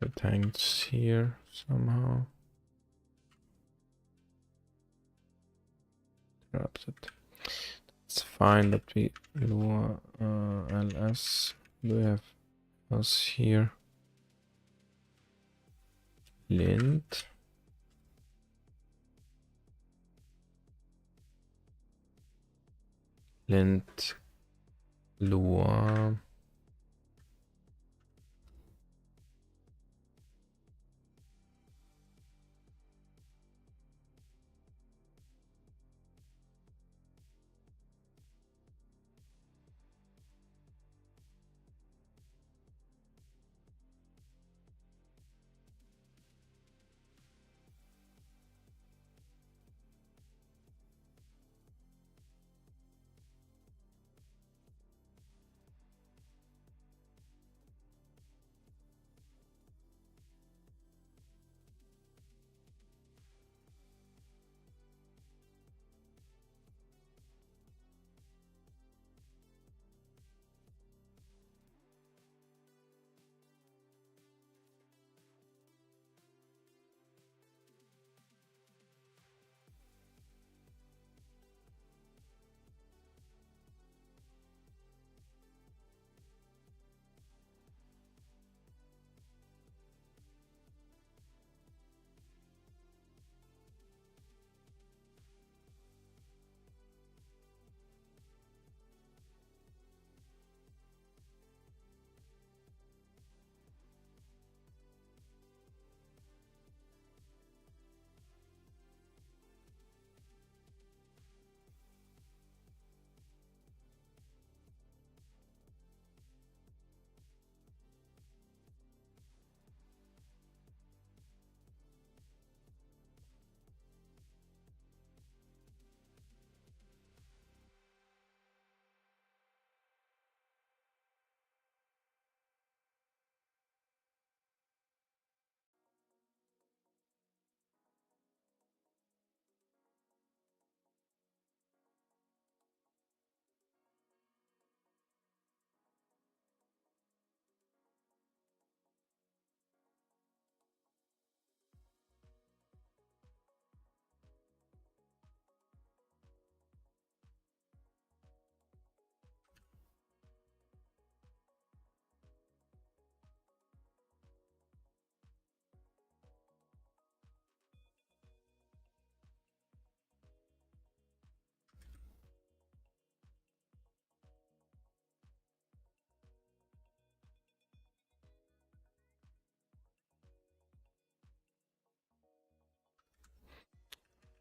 The tanks here somehow. Corrupted. It's fine that we Lua ls. Do we have us here? Lint. Lint Lua.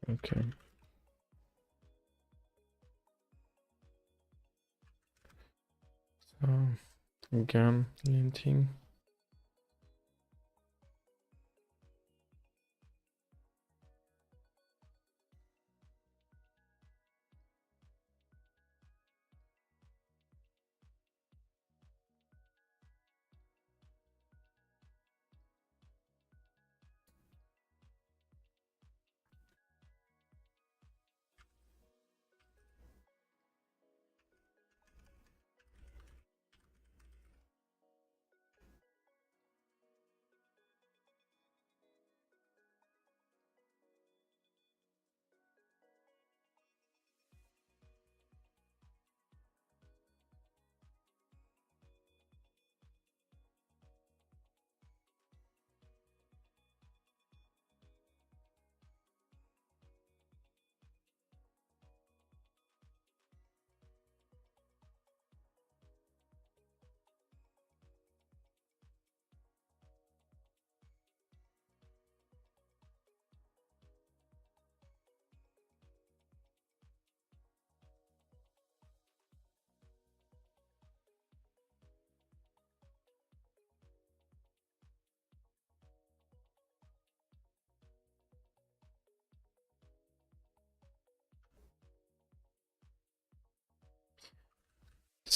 Okay. So again, linting.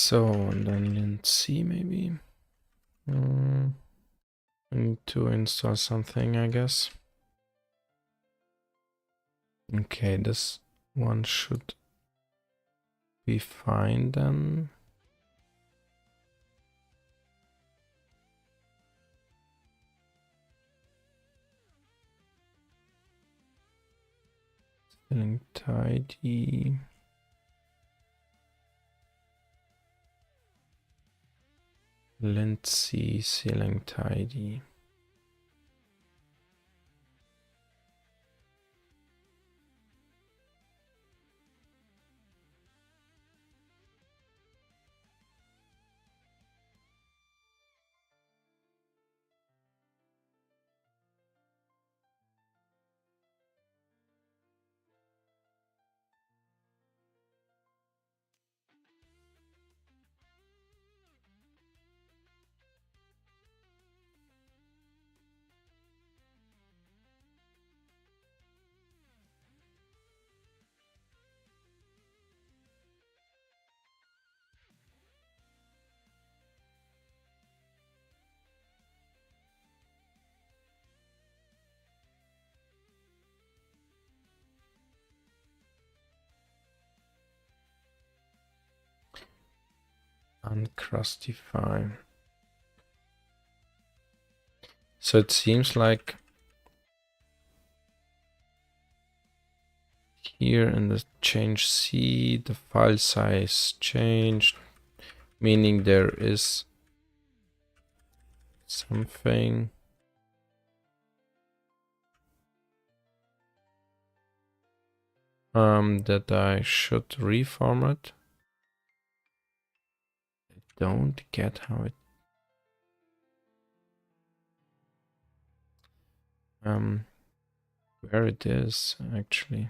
So, and then in C maybe. I need to install something, I guess. Okay, this one should be fine then. Feeling tidy. Lindsay ceiling tidy. Uncrustify. So it seems like here in the change C, the file size changed, meaning there is something that I should reformat. I don't get how it where it is actually.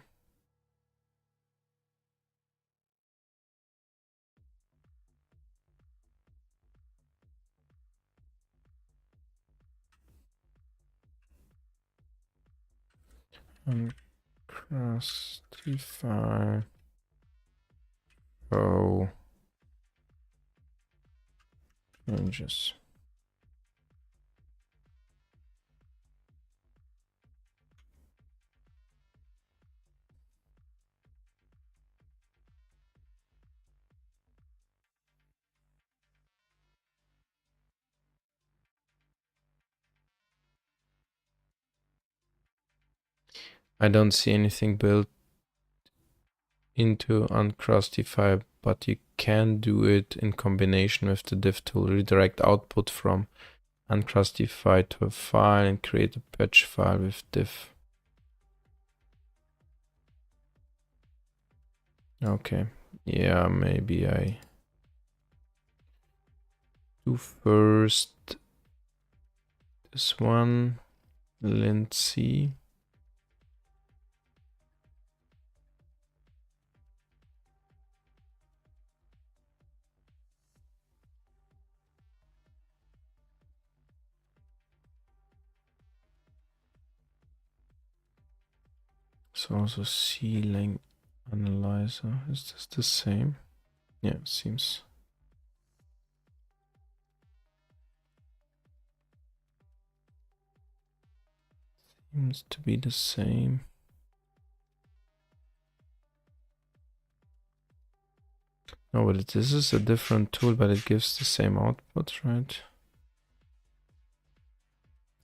Uncrustify. Oh, changes. I don't see anything built into Uncrustify, but you can do it in combination with the diff tool. Redirect output from Uncrustify to a file and create a patch file with diff. Okay, yeah, maybe I do first this one, Lindsay. So also ceiling analyzer. Is this the same? Yeah, seems to be the same. No, but this is a different tool, but it gives the same output, right?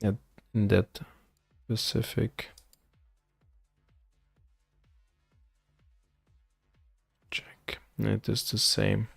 Yeah, in that specific check. It is the same.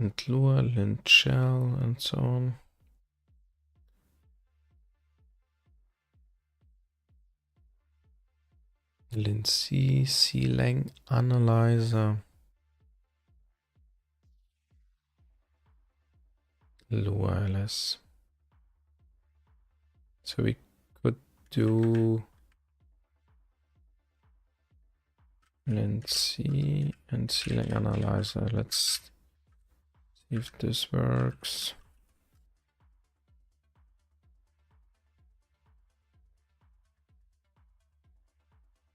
lint lure, lint shell, and so on. Lint C, C-lang analyzer, lure ls. So we could do lint C and C-lang analyzer. Let's see if this works.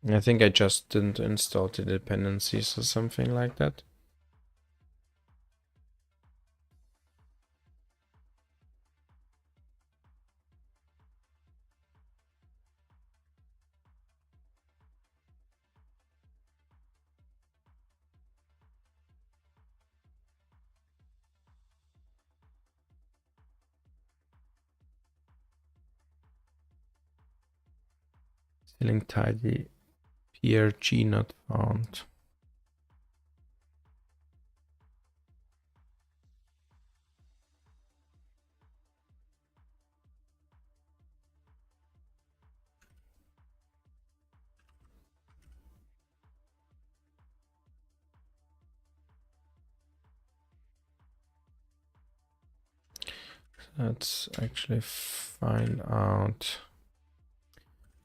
I think I just didn't install the dependencies or something like that. Ceiling tidy PRG not found. Let's actually find out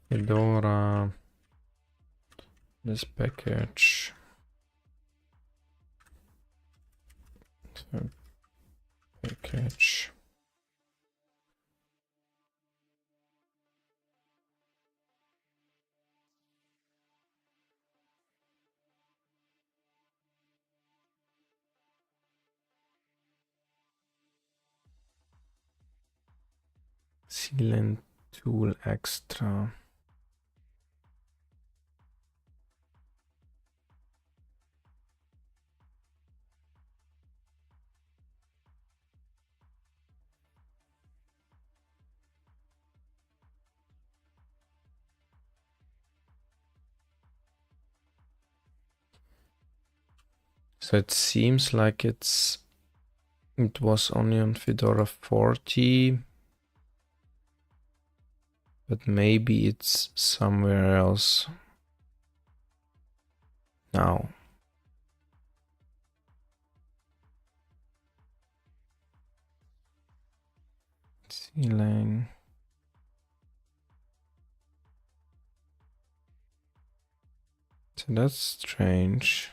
Fedora, this package, package. Sealant tool extra. So it seems like it was only on Fedora 40, but maybe it's somewhere else now. Ceiling. So that's strange.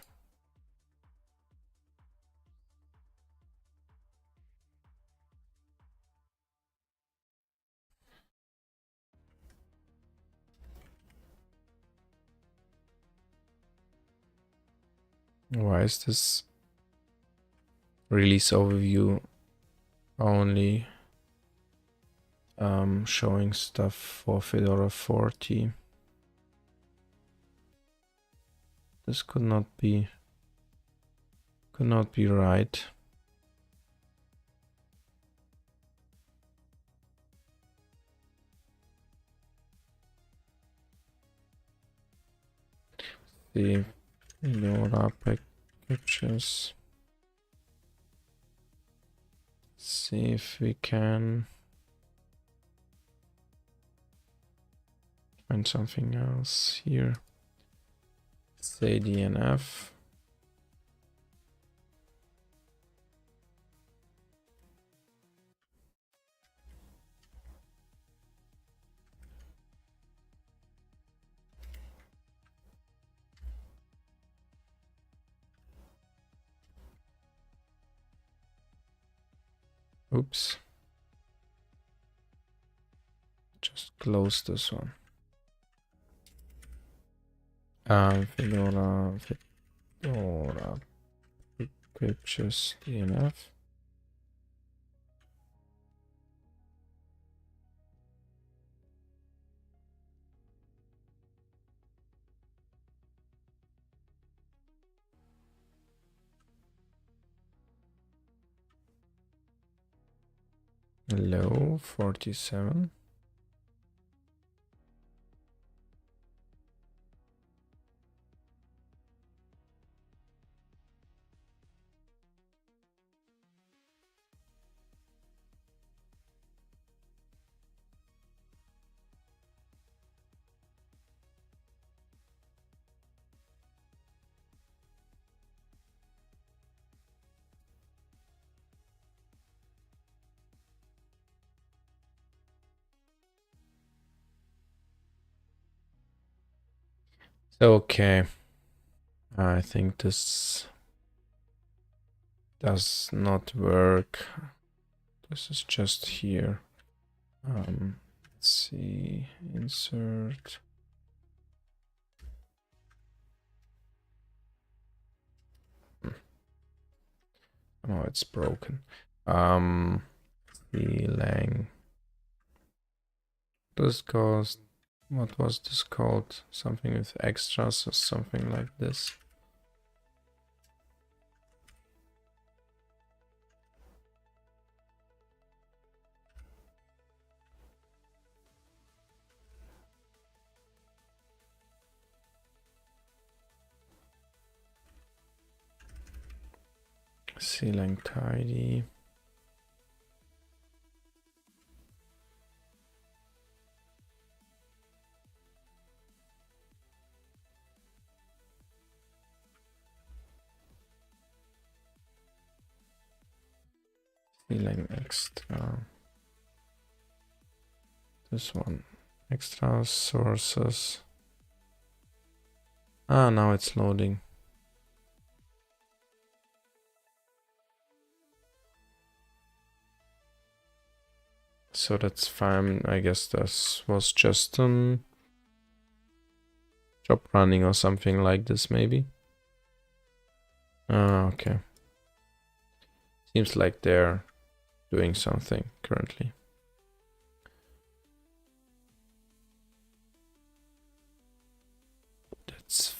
Why is this release overview only showing stuff for Fedora 40? This could not be right. The Fedora packages. See if we can find something else here. Say DNF. Oops. Just close this one. Fedora packages DNF. Low 47. Okay. I think this does not work. This is just here. Let's see, insert. Oh, it's broken. Lang. This cost. What was this called? Something with extras or something like this. Ceiling tidy. Ceiling extra. This one. Extra sources. Ah, now it's loading. So that's fine. I guess this was just job running or something like this, maybe. Ah, okay. Seems like they're doing something currently. That's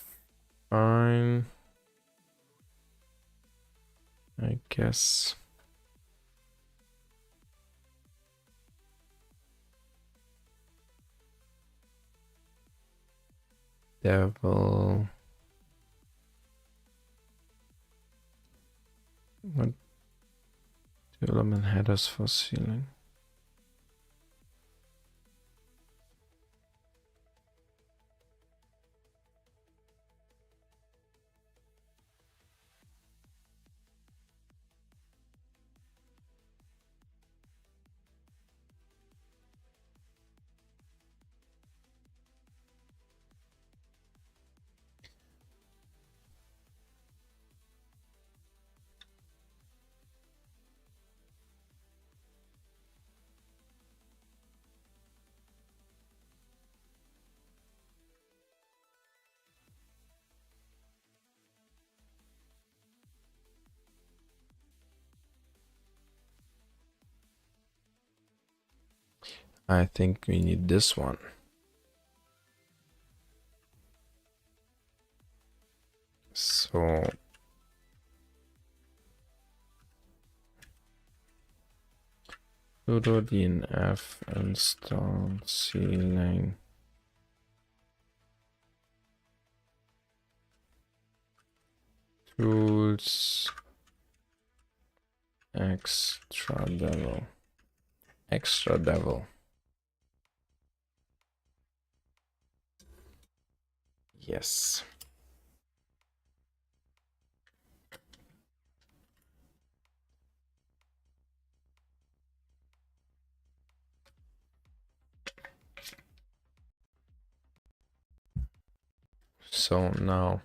fine. I guess. Devil. What development headers for ceiling? I think we need this one. So sudo dnf install ceiling tools extra devil. Yes. So now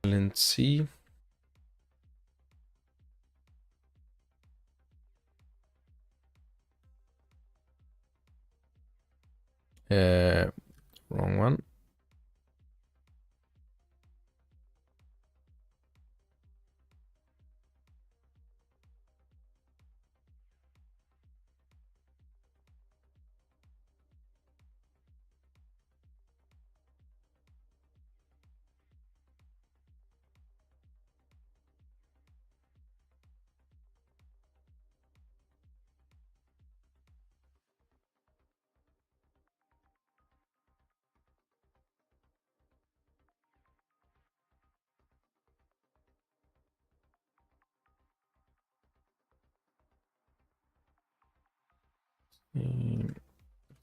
lint C. Wrong one.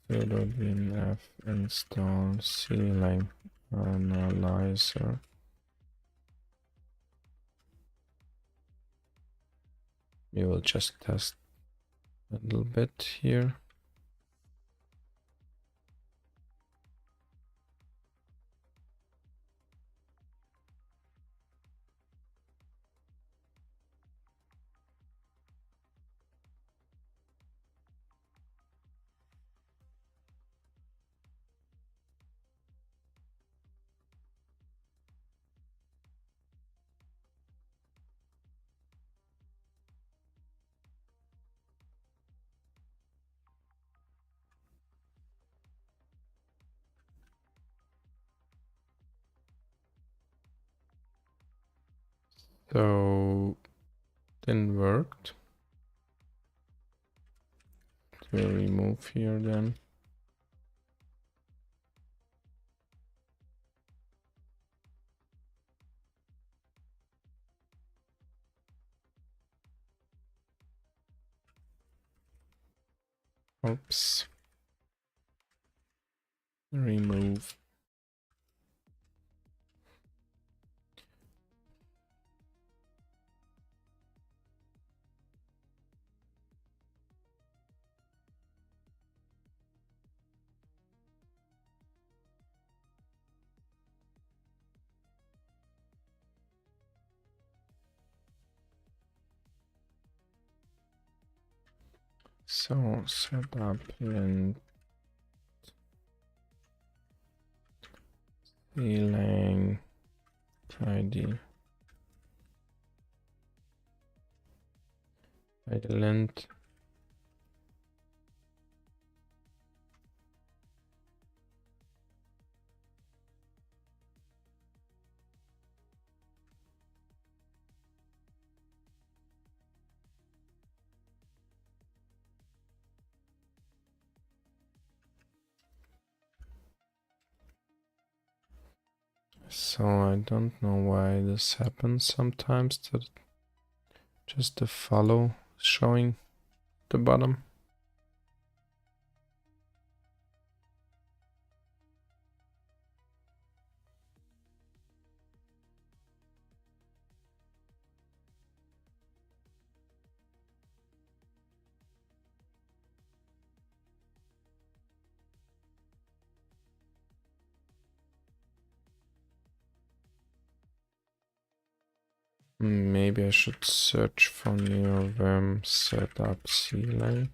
Sudo dnf install ceiling analyzer. We will just test a little bit here. So didn't work. We'll remove here then. Oops. Remove. So set up length, ceiling, tidy, length. So I don't know why this happens sometimes, that just the follow showing the bottom. Maybe I should search for neovim setup ceiling.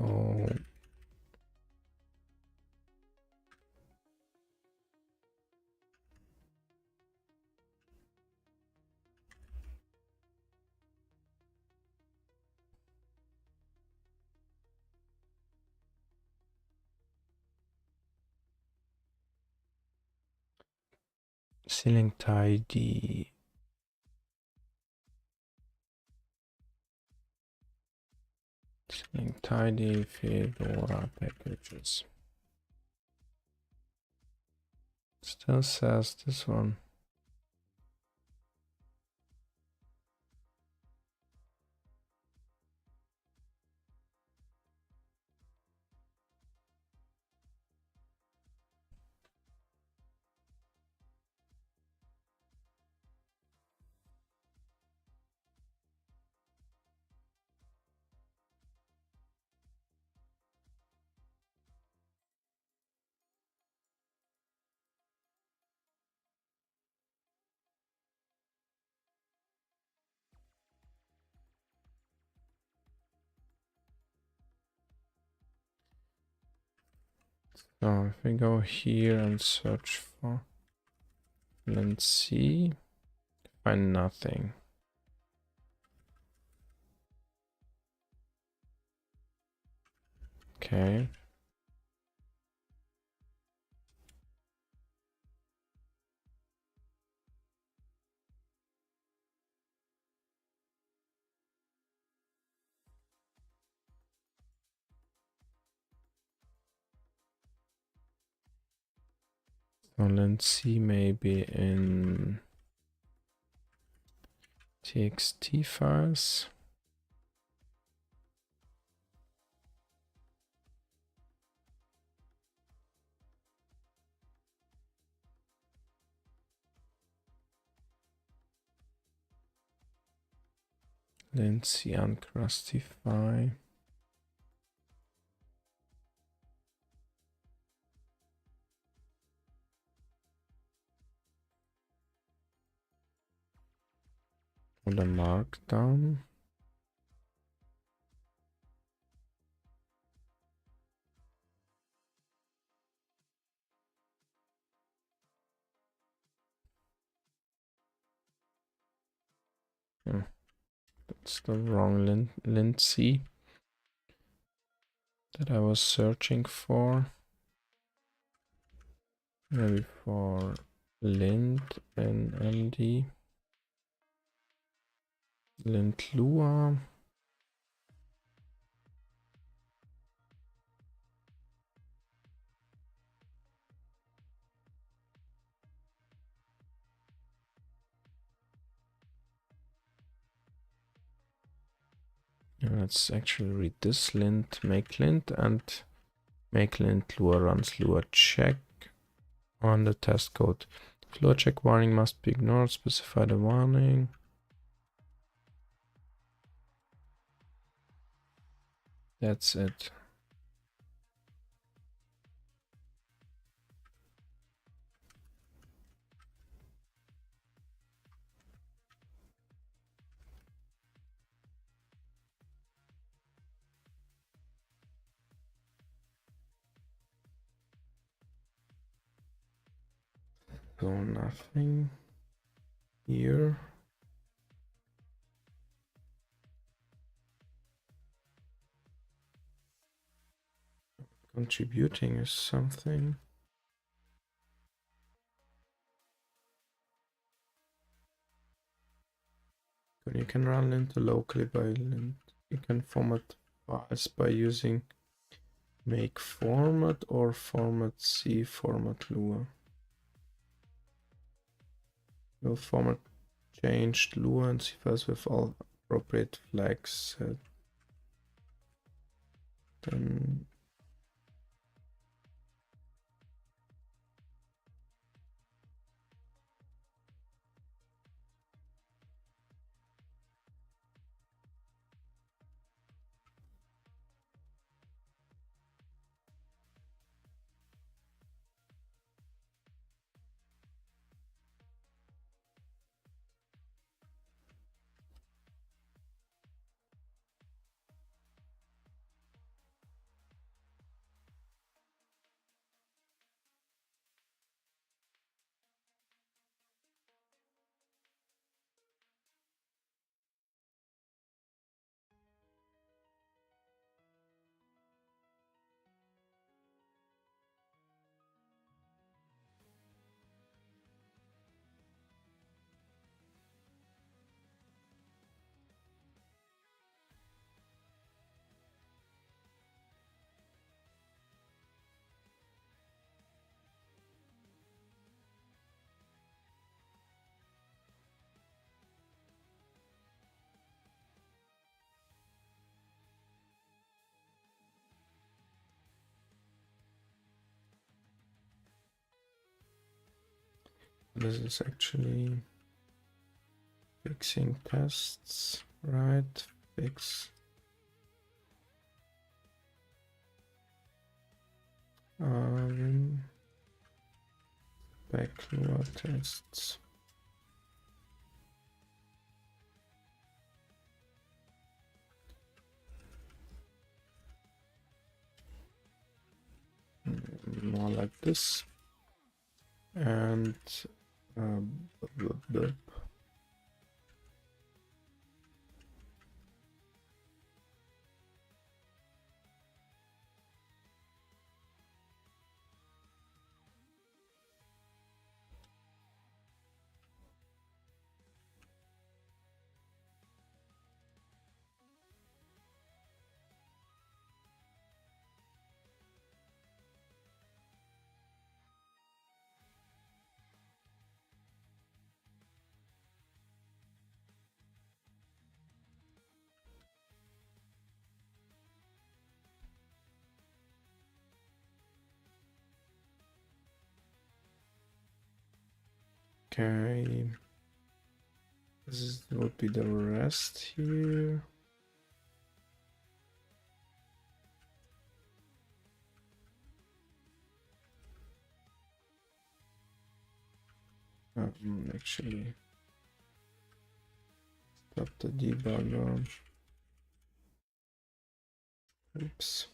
Oh, ceiling tidy. Ceiling tidy Fedora packages. Still says this one. So if we go here and search for length C, find nothing. Okay. So let's see, maybe in txt files. Lindsay uncrustify. Und a markdown. That's the wrong Lindsay that I was searching for. Maybe for lint NLD. Lint Lua. Let's actually read this lint, make lint, and make lint Lua runs Lua check on the test code. If Lua check warning must be ignored, specify the warning. That's it. So nothing here. Contributing is something. You can run lint locally by lint. You can format files by using make format or format C format Lua. Will format changed Lua and C files with all appropriate flags set. Then this is actually fixing tests, right? Fix back Lua tests. More like this. And okay, would be the rest here. Actually, stop the debugger. Oops.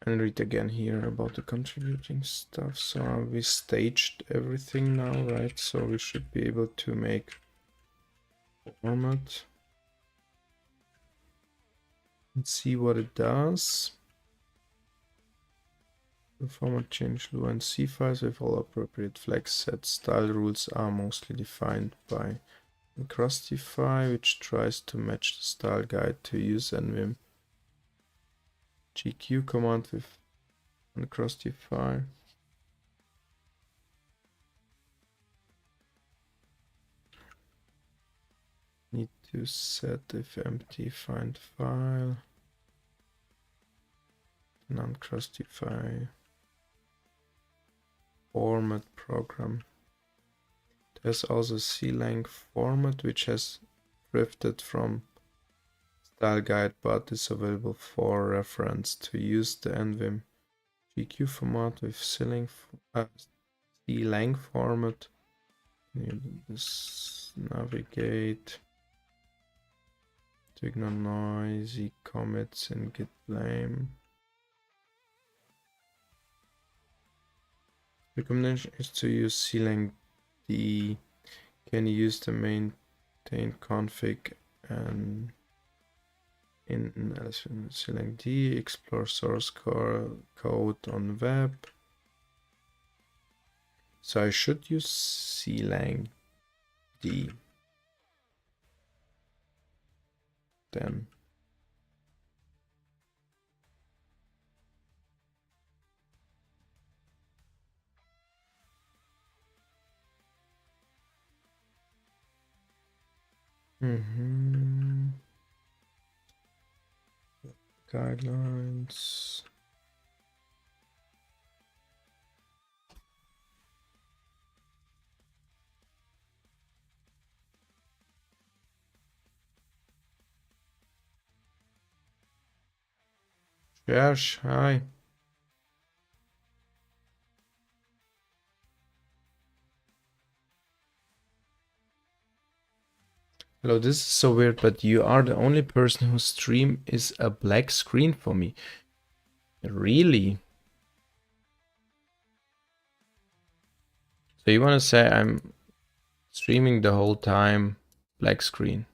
And read again here about the contributing stuff. So we staged everything now, right? So we should be able to make format and see what it does. The format change Lua and C files with all appropriate flags set. Style rules are mostly defined by Encrustify, which tries to match the style guide to use neovim GQ command with Encrustify. Need to set if empty find file. Uncrustify format program. There's also C-lang format, which has drifted from style guide but is available for reference. To use the neovim GQ format with C-lang format, you just navigate to ignore noisy commits and git blame. Recommendation is to use C-lang D. Can you use the maintain config and in C-lang D, explore source code on web. So I should use C-lang D then. Guidelines. Josh, hi. Hello, this is so weird, but you are the only person whose stream is a black screen for me. Really? So you want to say I'm streaming the whole time black screen?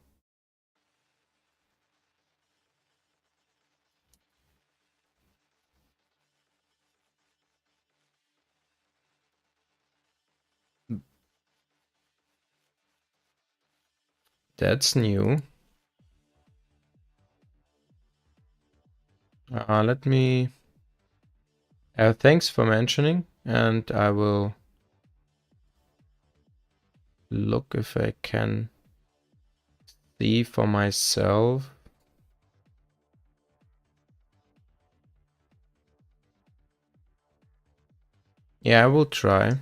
That's new. Let me... thanks for mentioning, and I will look if I can see for myself. Yeah, I will try.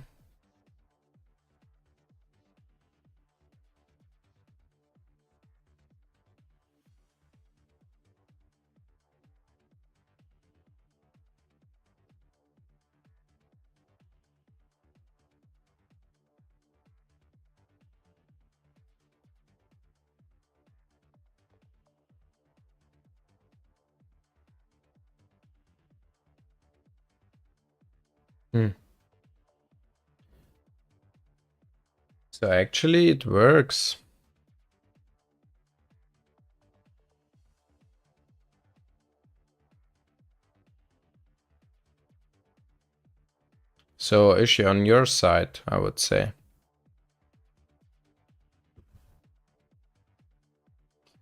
So actually it works. So issue on your side, I would say.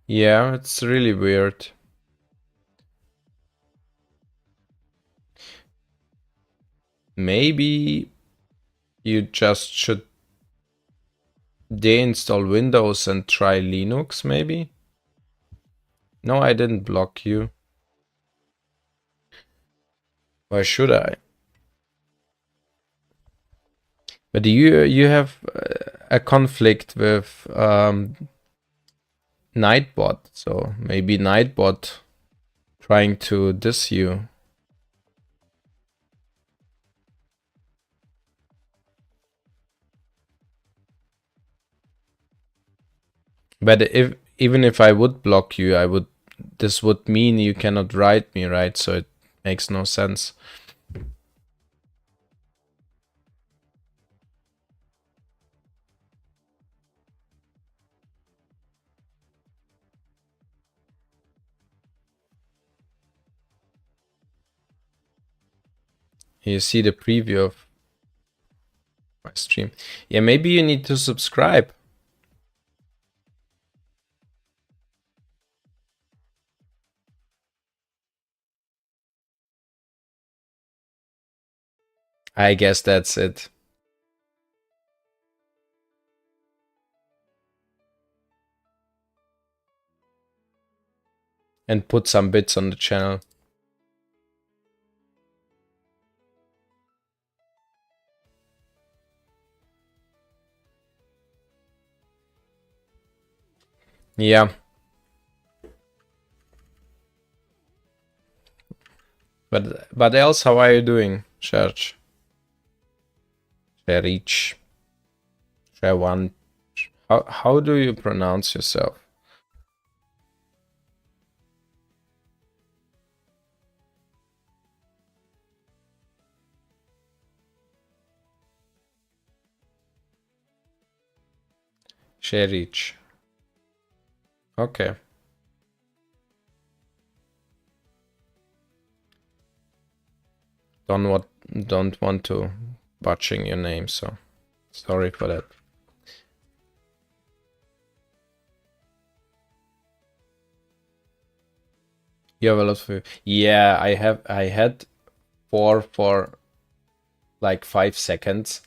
Yeah, it's really weird. Maybe you just should deinstall Windows and try Linux, maybe? No, I didn't block you. Why should I? But you have a conflict with Nightbot, so maybe Nightbot trying to diss you. But even if I would block you, this would mean you cannot write me, right? So it makes no sense. You see the preview of my stream. Yeah, maybe you need to subscribe. I guess that's it. And put some bits on the channel. Yeah. But else, how are you doing, Serge? Serich. One. How do you pronounce yourself? Serich. Okay. Don't want to butchering your name, so sorry for that. You have a lot of. Yeah, I had 4 for like 5 seconds.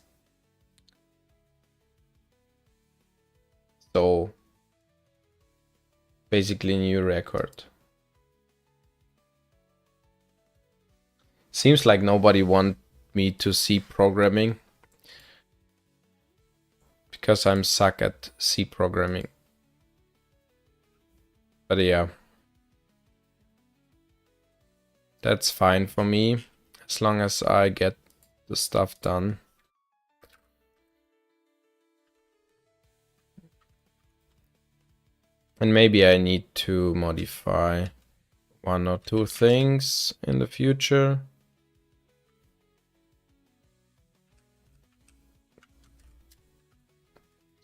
So basically new record. Seems like nobody want me to see programming because I'm suck at C programming. But yeah, that's fine for me as long as I get the stuff done. And maybe I need to modify 1 or 2 things in the future.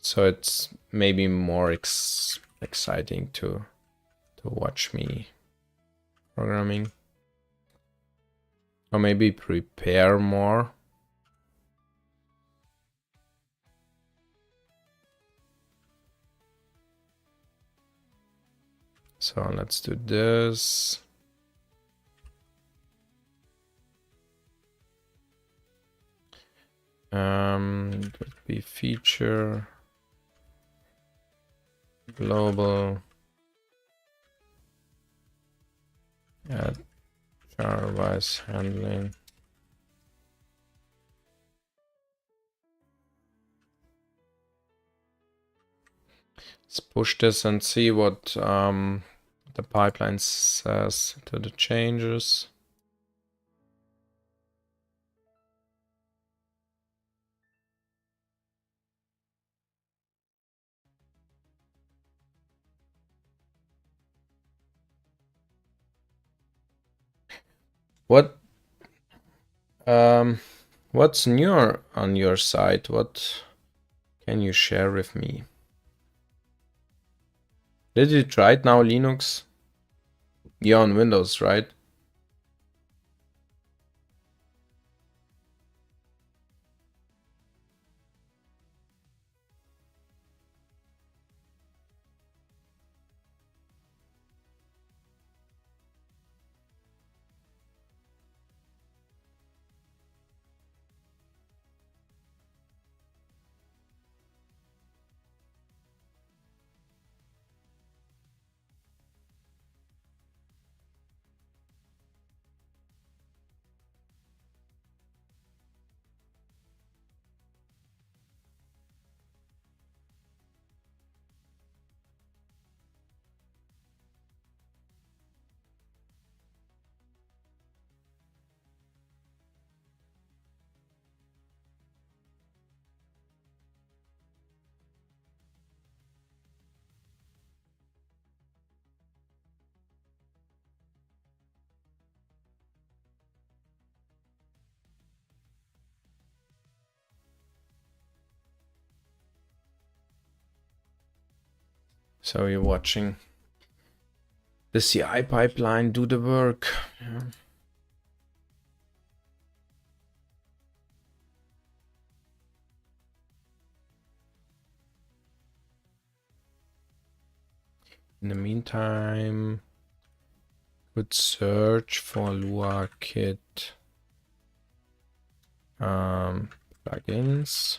So it's maybe more exciting to watch me programming. Or maybe prepare more. So let's do this. It would be feature global at Jarvis handling. Let's push this and see what the pipeline says to the changes. What's new on your side? What can you share with me? Did you try it now, Linux? You're on Windows, right? So you're watching the CI pipeline do the work. Yeah. In the meantime, could search for Lua Kit plugins.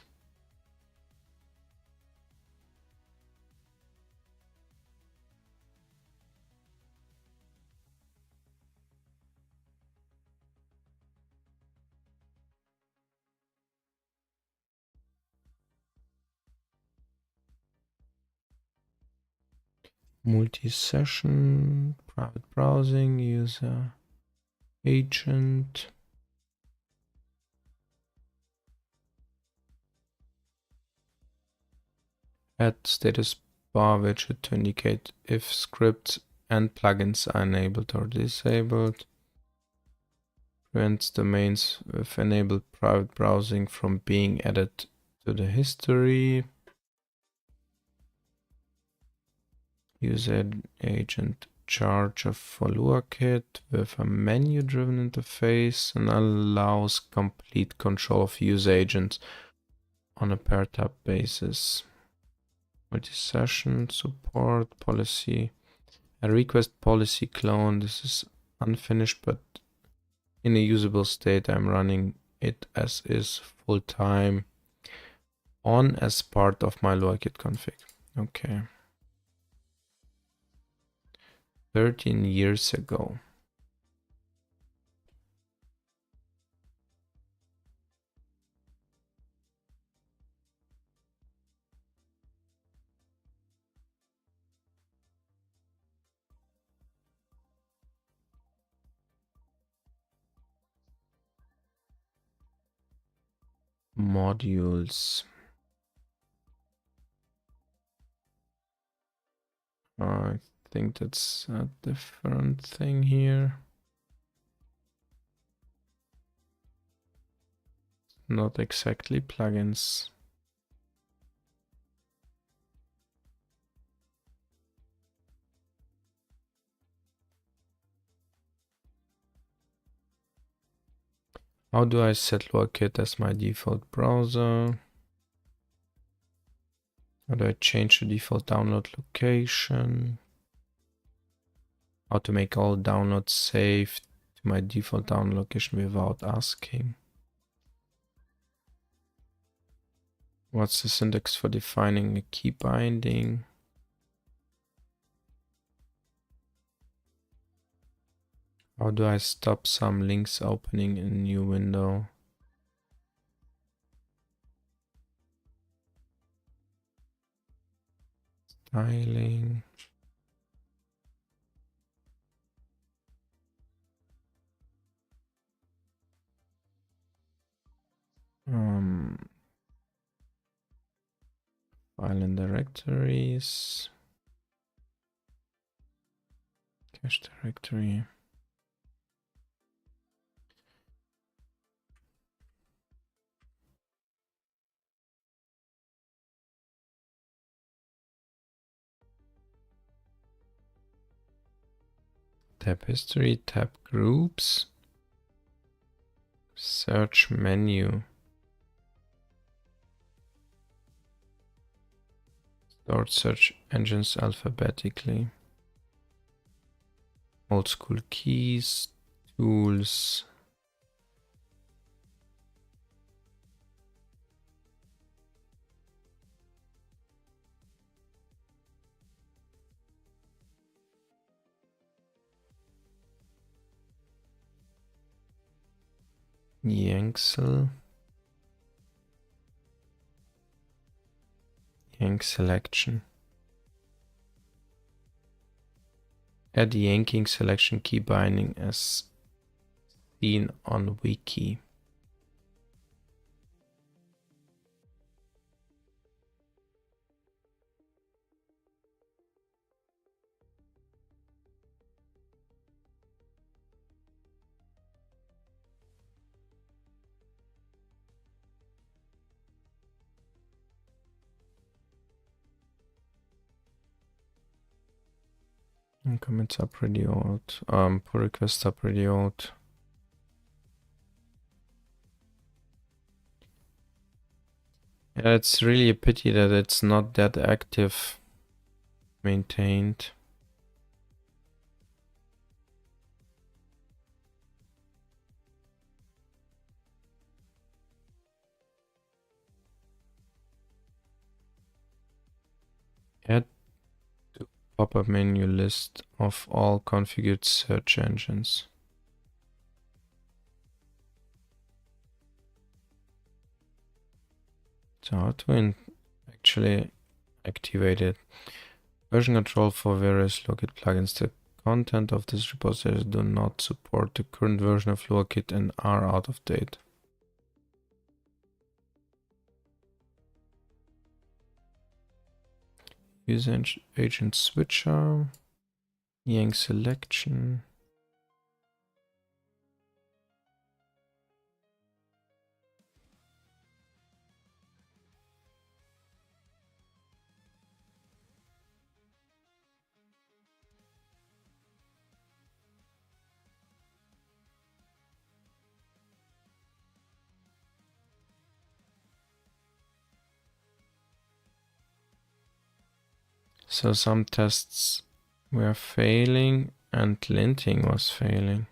Multi-session, private browsing, user agent. Add status bar widget to indicate if scripts and plugins are enabled or disabled. Prevents domains with enabled private browsing from being added to the history. User agent charger for LuaKit with a menu-driven interface and allows complete control of user agents on a per-tab basis. Multi-session support policy. A request policy clone. This is unfinished, but in a usable state. I'm running it as is full-time on as part of my LuaKit config. Okay. 13 years ago. Modules. I think that's a different thing here. Not exactly plugins. How do I set LuaKit as my default browser? How do I change the default download location? How to make all downloads saved to my default download location without asking? What's the syntax for defining a key binding? How do I stop some links opening in a new window? Styling. File and directories. Cache directory. Tab history, tab groups. Search menu. Sort search engines alphabetically. Old school keys, tools. Yanksel. Yank selection. Add yanking selection key binding as seen on wiki. And commits are pretty old. Pull requests are pretty old. Yeah, it's really a pity that it's not that active, maintained. Add to pop-up menu list of all configured search engines. So how to actually activate it? Version control for various Logit plugins. The content of this repository do not support the current version of Logit and are out of date. Use agent switcher, Yang selection. So some tests were failing and linting was failing.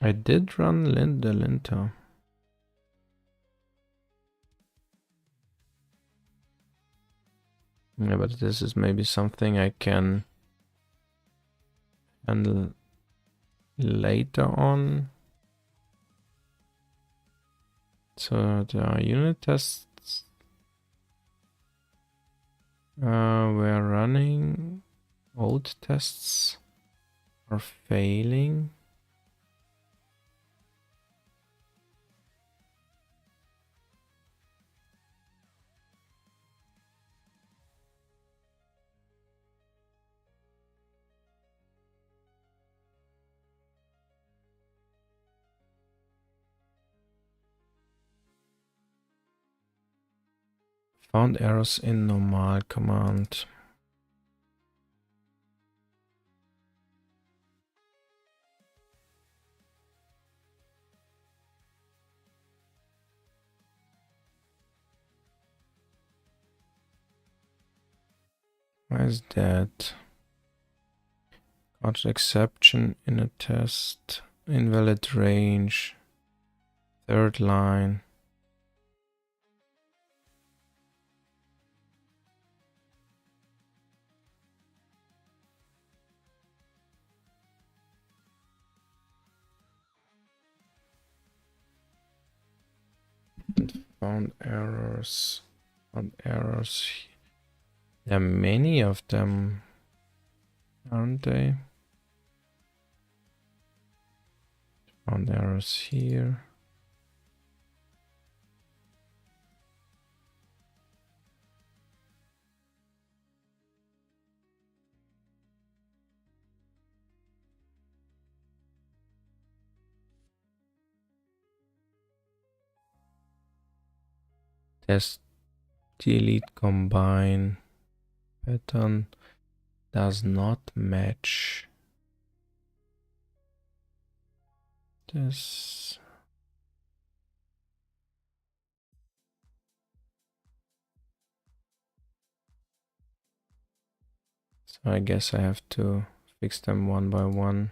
I did run the linter. Yeah, but this is maybe something I can handle later on. So the unit tests were running. Old tests are failing. Found errors in normal command. Why is that? Got exception in a test. Invalid range. Third line. Found errors. Found errors. There are many of them, aren't they? Found errors here. Test delete combine pattern does not match this. So I guess I have to fix them one by one.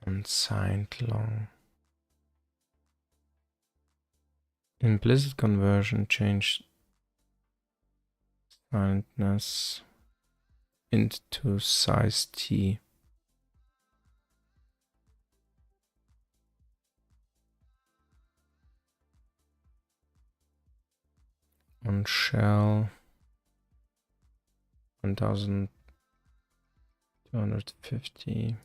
Unsigned long. Implicit conversion change signedness into size T. On shell 1250.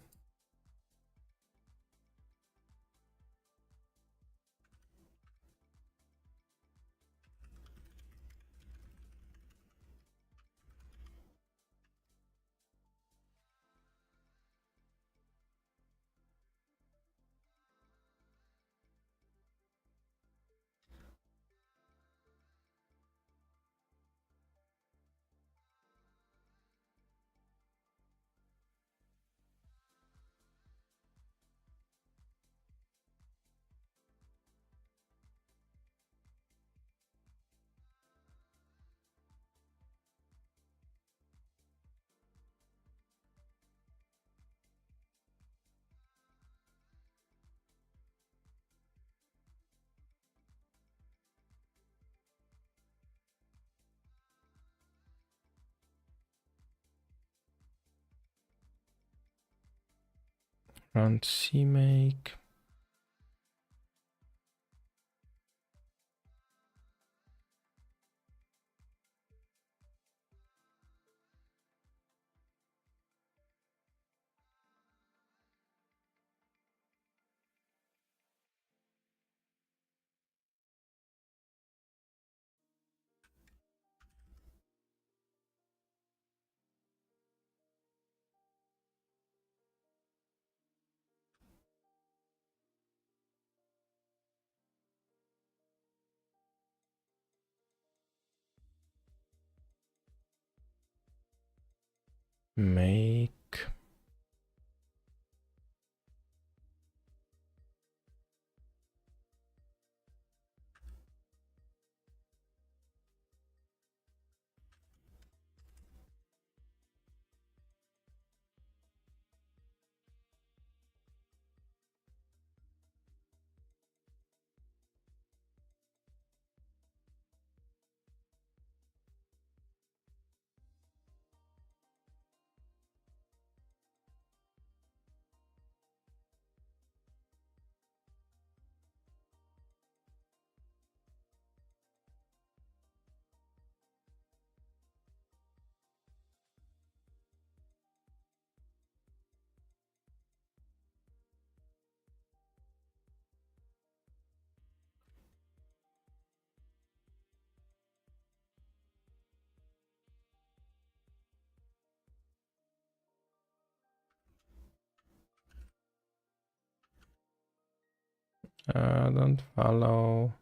run cmake. Make don't follow.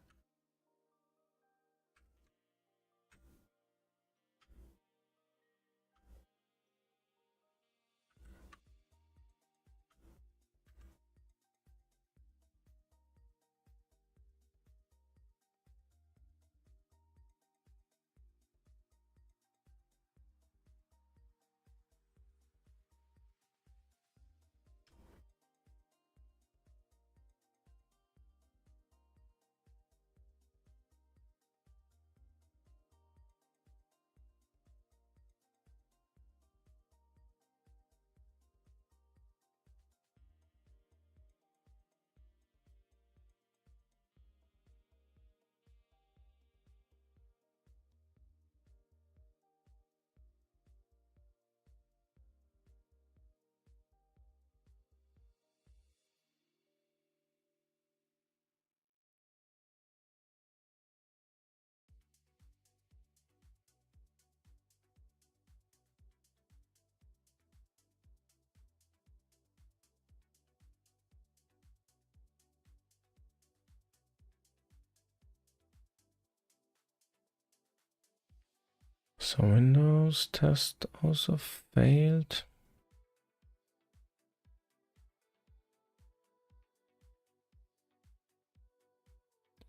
So Windows test also failed.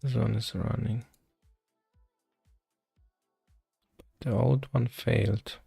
This one is running. The old one failed.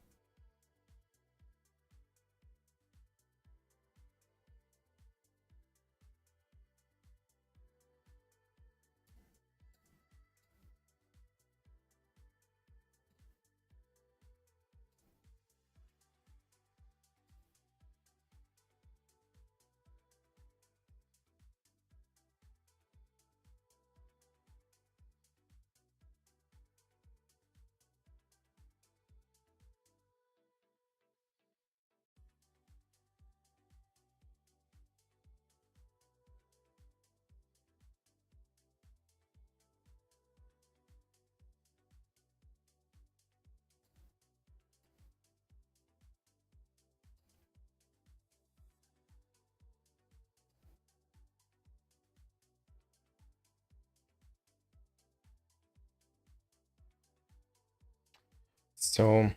So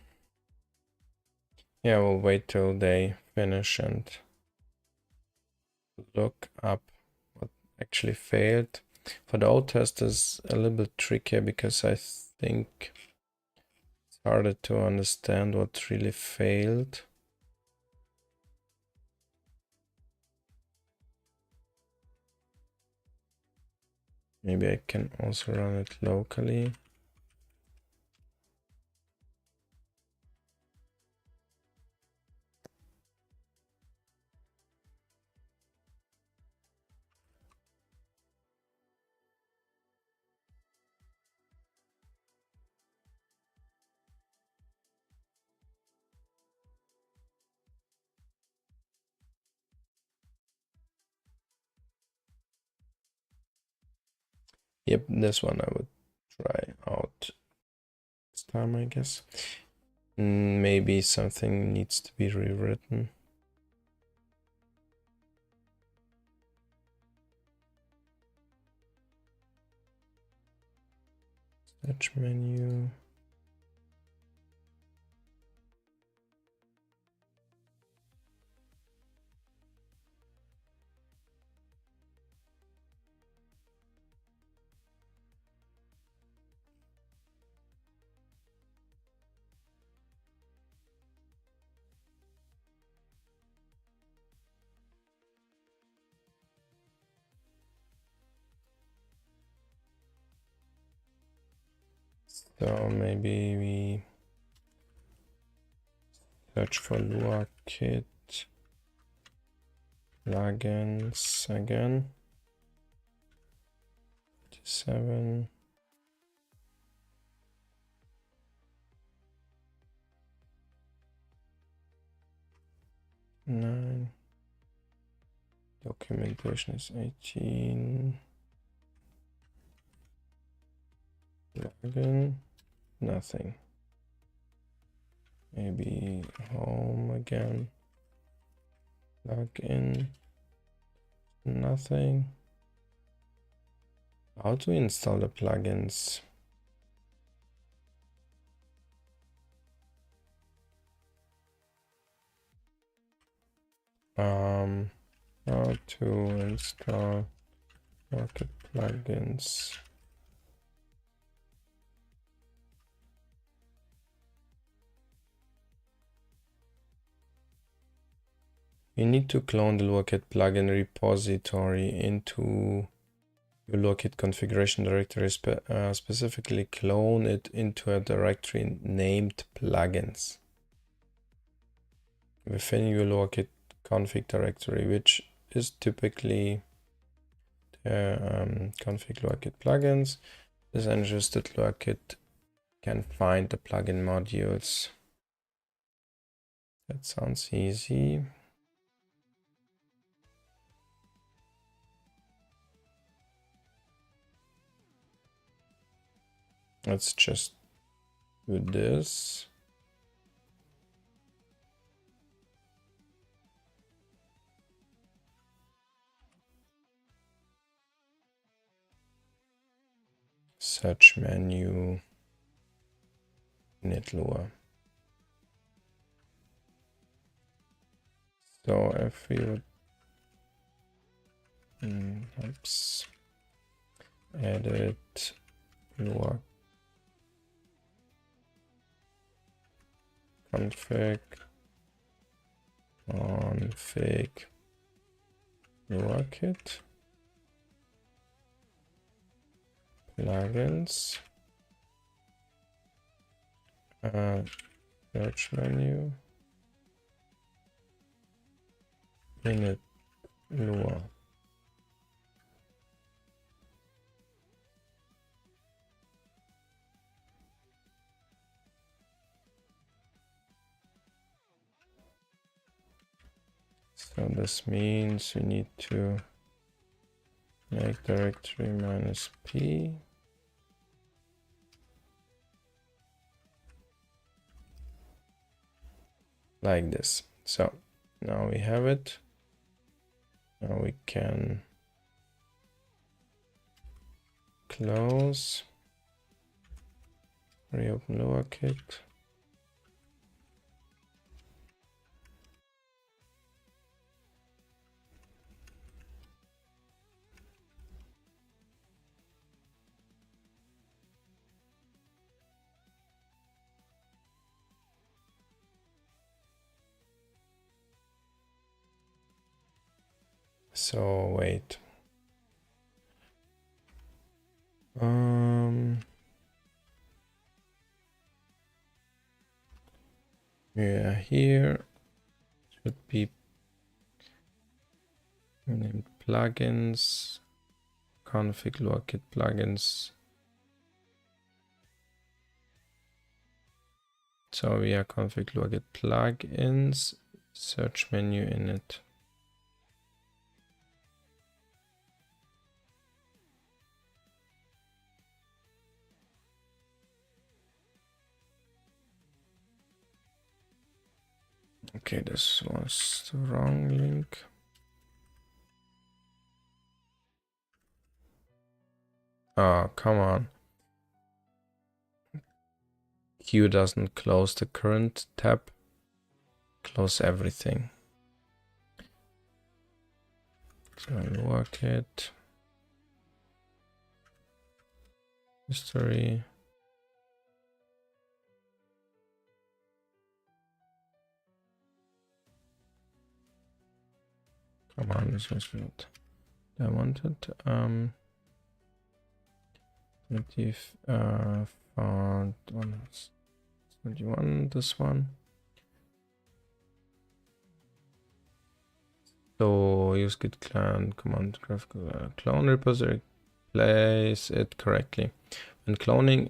yeah, we'll wait till they finish and look up what actually failed. For the old test is a little bit trickier because I think it's harder to understand what really failed. Maybe I can also run it locally. Yep, this one I would try out next time, I guess. Maybe something needs to be rewritten. Search menu. So maybe we search for Lua Kit plugins again. 7. Nine. Documentation is 18. Plugin. Nothing. Maybe home again. Plugin. Nothing. How to install the plugins? How to install Rocket plugins. You need to clone the Rocket plugin repository into your Rocket configuration directory, specifically clone it into a directory named plugins within your Rocket config directory, which is typically config Rocket plugins. This ensures that Rocket can find the plugin modules. That sounds easy. Let's just do this. Search menu, netlua. So if we would oops, edit lua config lua kit plugins, search menu, init lua. So this means we need to make directory -p. Like this. So now we have it. Now we can close, reopen Lua Kit. So wait. Yeah, here should be named plugins, config Lua Kit plugins. So we are config Lua Kit plugins, search menu init. Okay, this was the wrong link. Oh, come on. Q doesn't close the current tab. Close everything. So work it. History. Come on, this was not I wanted. Native found 21, this one. So use git clone command graphical clone repository, place it correctly. When cloning,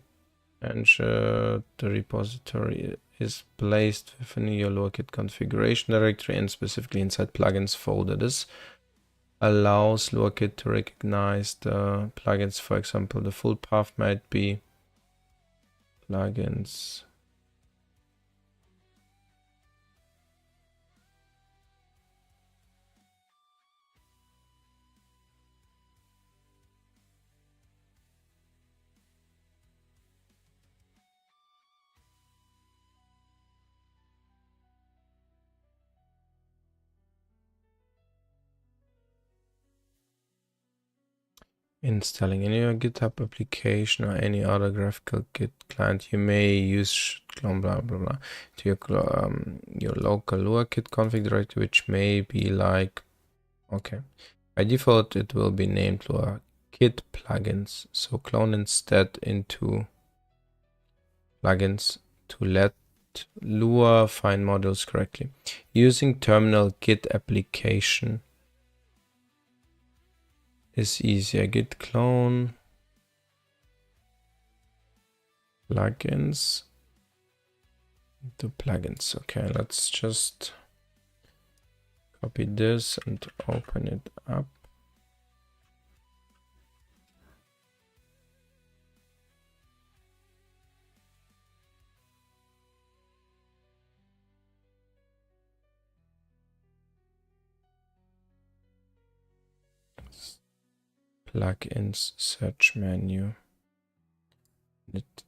ensure the repository is placed within your lowerkit configuration directory and specifically inside plugins folder. This allows lowerkit to recognize the plugins. For example, the full path might be plugins. Installing in your GitHub application or any other graphical Git client, you may use clone blah blah blah to your local lowerkit config directory, which may be like, okay, by default it will be named lowerkit plugins. So clone instead into plugins to let Lua find modules correctly. Using terminal git application is easier. Git clone plugins to plugins. Okay, let's just copy this and open it up. Plugins search menu. It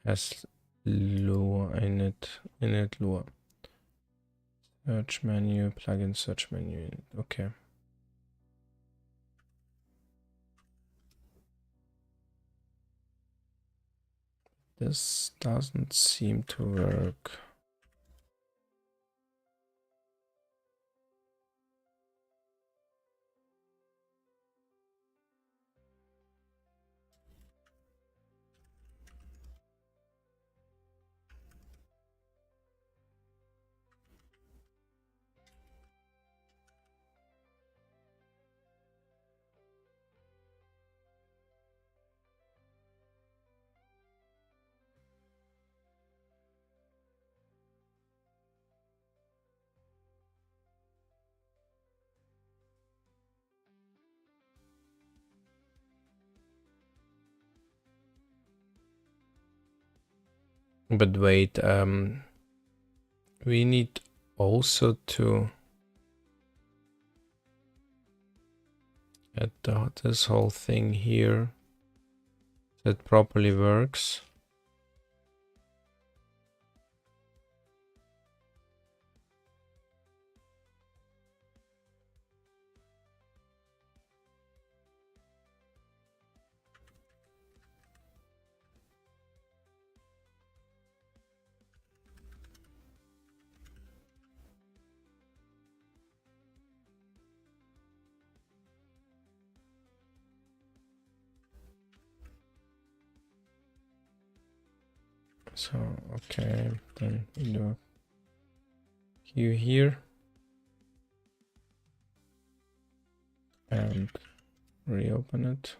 has Lua in it. Lua. Search menu, plugin search menu. Okay. This doesn't seem to work. But wait, we need also to add this whole thing here that properly works. So, okay, then we do a queue here and reopen it.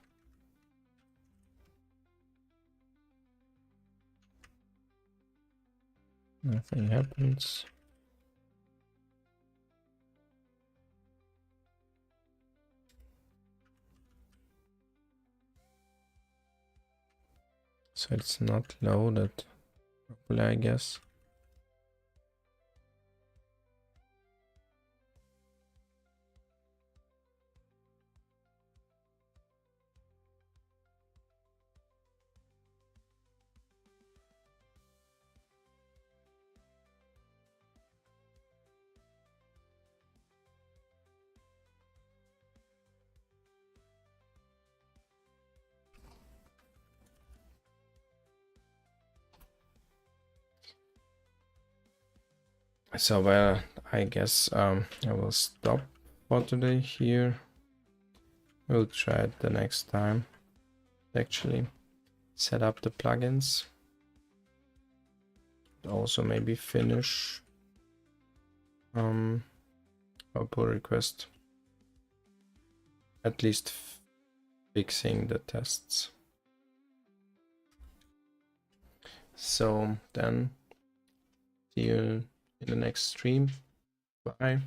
Nothing happens. So it's not loaded properly, I guess. So well, I guess I will stop for today here. We'll try it the next time. Actually, set up the plugins. Also maybe finish a pull request. At least fixing the tests. So then see you in the next stream. Bye.